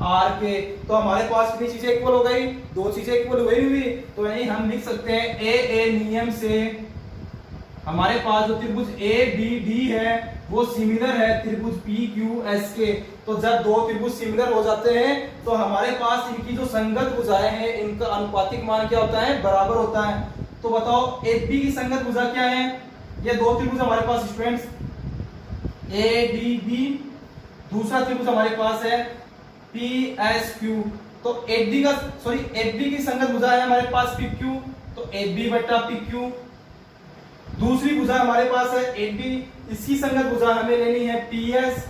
आर के। तो हमारे पास कितनी चीजें इक्वल हो गई, दो चीजें इक्वल हो गई हुई। तो यही हम लिख सकते हैं ए नियम से हमारे पास जो त्रिभुज ए बी डी है वो सिमिलर है त्रिभुज पी क्यू एस के। तो जब दो त्रिभुज सिमिलर हो जाते हैं तो हमारे पास इनकी जो संगत भुजाएं हैं इनका अनुपातिक मान क्या होता है, बराबर होता है। तो बताओ ए बी की संगत भुजा क्या है, ये दो त्रिभुज हमारे पास स्टूडेंट्स ए डी बी, दूसरा त्रिभुज हमारे पास है पी एस क्यू। तो ए बी की संगत भुजा है हमारे पास पी क्यू, तो ए बी बटा पी क्यू। दूसरी भुजा हमारे पास है ए बी, इसकी संगत भुजा हमें लेनी है पी एस।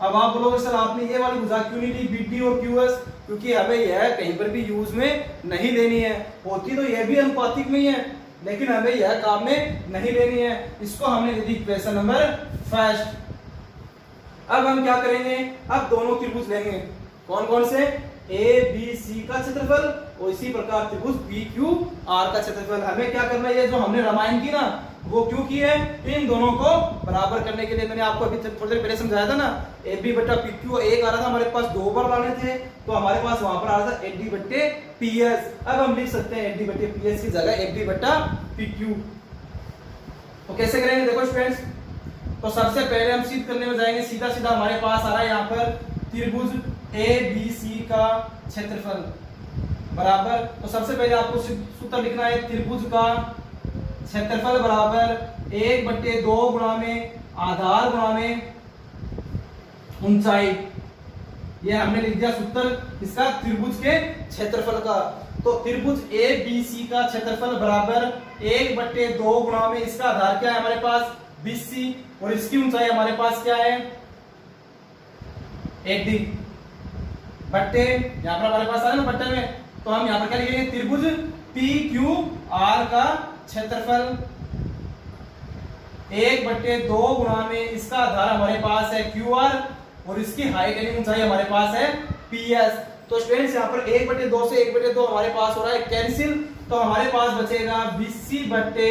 अब आप बोलोगे सर आपने ये वाली भुजा क्यों नहीं ली बी डी और क्यू एस, क्योंकि हमें यह कहीं पर भी यूज में नहीं लेनी है, होती तो यह भी अनुपातिक में ही है लेकिन हमें यह काम में नहीं लेनी है। इसको हमने ले दी इक्वेशन नंबर फर्स्ट। अब हम क्या करेंगे, अब दोनों त्रिभुज लेंगे, कौन कौन से, ए बी सी का क्षेत्रफल और इसी प्रकार त्रिभुज पी क्यू आर का क्षेत्रफल। हमें क्या करना है, जो हमने रामायण की ना वो क्यों की है, इन दोनों को बराबर करने के लिए। मैंने आपको अभी थोड़ी देर पहले समझाया था ना, ए बी बट्टा पी क्यू एक आ रहा था हमारे पास, दो बार लाने थे तो हमारे पास वहां पर आ रहा था ए डी बट्टे पी एस। अब हम लिख सकते हैं ए डी बट्टे पी एस की जगह ए बी बट्टा पी क्यू। तो कैसे करेंगे, देखो स्टूडेंट्स, तो सबसे पहले हम सिद्ध करने में जाएंगे, सीधा सीधा हमारे पास आ रहा है यहाँ पर त्रिभुज ए बी सी का क्षेत्रफल बराबर। तो सबसे पहले आपको सूत्र लिखना है, त्रिभुज का क्षेत्रफल बराबर 1/2 गुणा में आधार गुणा में ऊंचाई। ये हमने लिख दिया सूत्र इसका त्रिभुज के क्षेत्रफल का। तो त्रिभुज ए बी सी का क्षेत्रफल बराबर 1/2 गुणा में इसका आधार क्या है हमारे पास 20 और इसकी ऊंचाई हमारे पास क्या है 80 बट्टे, यहाँ पर हमारे पास आ रहा है ना बट्टे में, तो हम यहाँ पर क्या लिखेंगे, त्रिभुज पी क्यू आर का क्षेत्रफल 1/2 गुणा में इसका आधार हमारे पास है क्यू आर और इसकी हाइट यानी ऊंचाई हमारे पास है पी एस। तो स्टूडेंट्स यहाँ पर 1/2 से 1/2 हमारे पास हो रहा है कैंसिल, तो हमारे पास बचेगा 20 बट्टे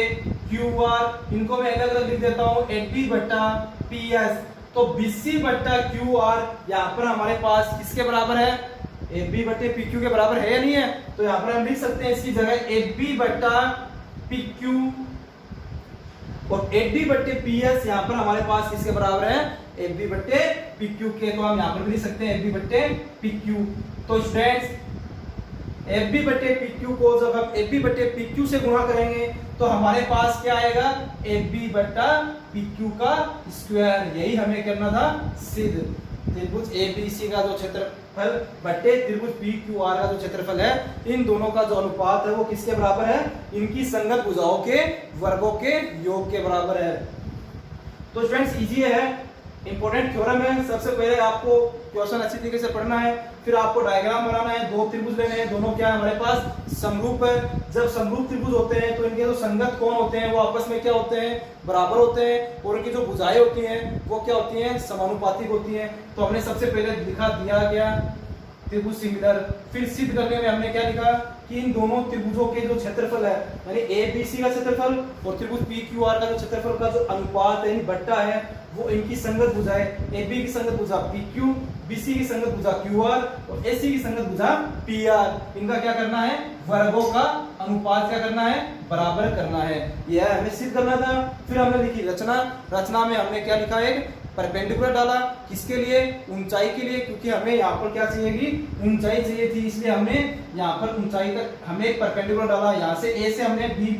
क्यू आर, इनको मैं अलग अलग लिख देता हूँ 80 बट्टा पी एस। तो 20 बट्टा क्यू आर यहाँ पर हमारे पास किसके बराबर है, ए बी बट्टे पी क्यू के बराबर है या नहीं है। तो यहाँ पर हम लिख सकते हैं इसकी जगह ए बी बट्टा पी क्यू और एफ बट्टे पी एस यहाँ पर हमारे पास किसके बराबर है, एफ बट्टे पी क्यू के। तो हम यहाँ पर भी लिख सकते हैं एफ बट्टे पी क्यू। तो स्टूडेंट्स एफ बी बट्टे पी क्यू को जब हम एफ बी बट्टे पी क्यू से गुणा करेंगे तो हमारे पास क्या आएगा, एफ बी बट्टा पी क्यू का स्क्वायर। यही हमें करना था सिद्ध। त्रिभुज ए बी सी का जो क्षेत्रफल बट्टे त्रिभुज पी क्यू आर का जो क्षेत्रफल है, इन दोनों का जो अनुपात है वो किसके बराबर है, इनकी संगत भुजाओं के वर्गों के योग के बराबर है। तो स्टूडेंट्स इजी है, इंपॉर्टेंट थ्योरम है। सबसे पहले आपको क्वेश्चन अच्छी तरीके से पढ़ना है, फिर आपको डायग्राम बनाना है। दो त्रिभुज लेने हैं, दोनों क्या है हमारे पास समरूप है। जब समरूप त्रिभुज होते हैं तो इनके जो संगत कोण होते हैं वो आपस में क्या होते हैं, बराबर होते हैं, और इनकी जो भुजाएं होती हैं वो क्या होती हैं, समानुपातिक होती हैं। तो हमने सबसे पहले दिखा दिया गया त्रिभुज सिमिलर। फिर सिद्ध करने में हमने क्या लिखा कि इन दोनों त्रिभुजों के जो क्षेत्रफल है, यानी ए बी सी का क्षेत्रफल और त्रिभुज पी क्यू आर का जो क्षेत्रफल का जो अनुपात है, बट्टा है, वो इनकी संगत भुजा है। ए बी की संगत भुजा पी क्यू, बी सी की संगत भुजा क्यू आर और ए सी की संगत भुजा पी आर। इनका क्या करना है, वर्गों का अनुपात क्या करना है, बराबर करना है। यह हमें सिद्ध करना था। फिर हमने लिखी रचना। रचना में हमने क्या लिखा, एक परपेंडिकुलर डाला, किसके लिए, ऊंचाई के लिए, क्योंकि हमें यहाँ पर क्या चाहिए, ऊंचाई चाहिए थी, इसलिए हमने यहाँ पर ऊंचाई तक हमने एक परपेंडिकुलर डाला। यहाँ से ए से हमने बी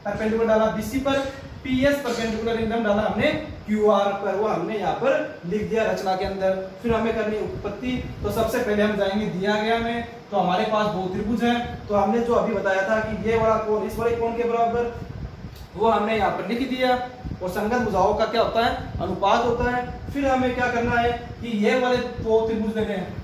परपेंडिकुलर डाला बी सी पर, पी एस परपेंडिकुलर एकदम डाला हमने क्यू आर पर, वो हमने यहाँ पर लिख दिया रचना के अंदर। फिर हमें करनी उत्पत्ति। तो सबसे पहले हम जाएंगे दिया गया में, तो हमारे पास दो त्रिभुज हैं। तो हमने जो अभी बताया था कि ये वाला कोण इस वाले कोण के बराबर, वो हमने यहाँ पर लिख दिया। और संगत भुजाओं का क्या होता है, अनुपात होता है। फिर हमें क्या करना है कि ये वाले दो त्रिभुज लेने हैं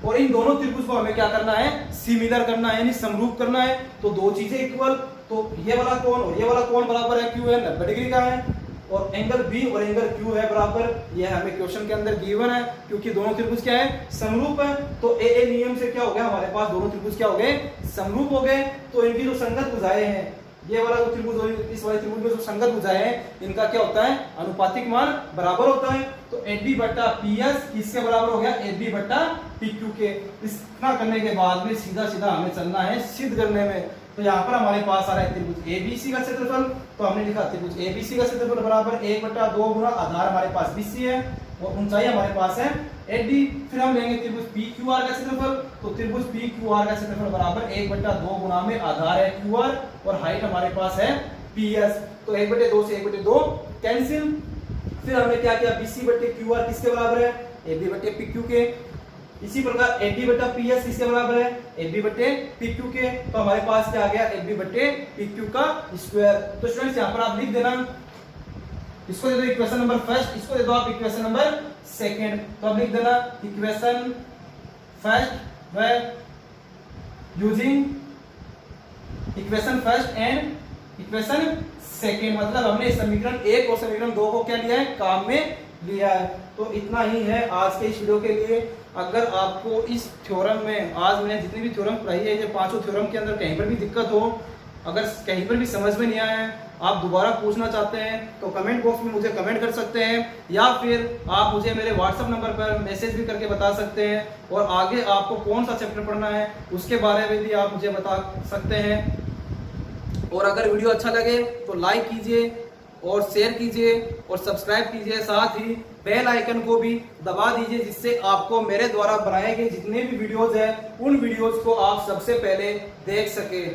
और इन दोनों त्रिभुज को हमें क्या करना है, सिमिलर करना है, यानी समरूप करना है। तो दो चीजें इक्वल, तो ये वाला कोण और ये वाला कोण बराबर है, क्यू है 90 डिग्री का है, और एंगल बी और एंगल क्यू है बराबर। यह हमें क्वेश्चन के अंदर गिवन है, क्योंकि दोनों त्रिभुज क्या है, समरूप है। तो ए नियम से क्या हो गया, हमारे पास दोनों त्रिभुज क्या हो गए, समरूप हो गए। तो इनकी जो संगत भुजाएं हैं, ये वाला जो त्रिभुज और इस वाले त्रिभुज में जो संगत भुजाएं हैं, इनका क्या होता है, अनुपातिक मान बराबर होता है। तो ए बी बट्टा पी एस किसके बराबर हो गया, ए बी बट्टा पी क्यू के। इतना करने के बाद में सीधा सीधा हमें चलना है सिद्ध करने में। तो यहाँ पर हमारे पास आ रहा है त्रिभुज ए बी सी का क्षेत्रफल। तो हमने लिखा त्रिभुज ए बी सी का क्षेत्रफल बराबर 1/2 गुना आधार हमारे पास बी सी है और ऊंचाई हमारे पास है ए डी। फिर हम लेंगे त्रिभुज पी क्यू आर का क्षेत्रफल। तो त्रिभुज पी क्यू आर का क्षेत्रफल बराबर 1/2 गुना में आधार है क्यू आर और हाइट हमारे पास है पी एस। तो 1/2 से 1/2 कैंसिल। फिर हमने क्या किया, बी सी बट्टे क्यू आर किसके बराबर है, ए बी बट्टे पी क्यू के। इसी प्रकार ए बी बट्टा पी एस किसके बराबर है, ए बी बट्टे पी क्यू के। तो हमारे पास क्या आ गया, ए बी बट्टे पी क्यू का स्क्वायर। तो स्टूडेंट्स यहाँ पर आप लिख देना, इसको दे दो इक्वेशन नंबर फर्स्ट, इसको दे दो आप इक्वेशन नंबर सेकंड। तो अब लिख देना इक्वेशन फर्स्ट व using equation first and equation second. मतलब हमने समीकरण 1 और समीकरण 2 को क्या लिया है, काम में लिया है। तो इतना ही है आज के इस वीडियो के लिए। अगर आपको इस थ्योरम में, आज मैंने जितनी भी थ्योरम पढ़ाई है, ये पांचों थ्योरम के अंदर कहीं पर भी दिक्कत हो, अगर कहीं पर भी समझ में नहीं आया है, आप दोबारा पूछना चाहते हैं तो कमेंट बॉक्स में मुझे कमेंट कर सकते हैं, या फिर आप मुझे मेरे व्हाट्सएप नंबर पर मैसेज भी करके बता सकते हैं। और आगे आपको कौन सा चैप्टर पढ़ना है उसके बारे में भी आप मुझे बता सकते हैं। और अगर वीडियो अच्छा लगे तो लाइक कीजिए और शेयर कीजिए और सब्सक्राइब कीजिए, साथ ही बेल आइकन को भी दबा दीजिए, जिससे आपको मेरे द्वारा बनाए गए जितने भी वीडियोज हैं उन वीडियोज को आप सबसे पहले देख सके।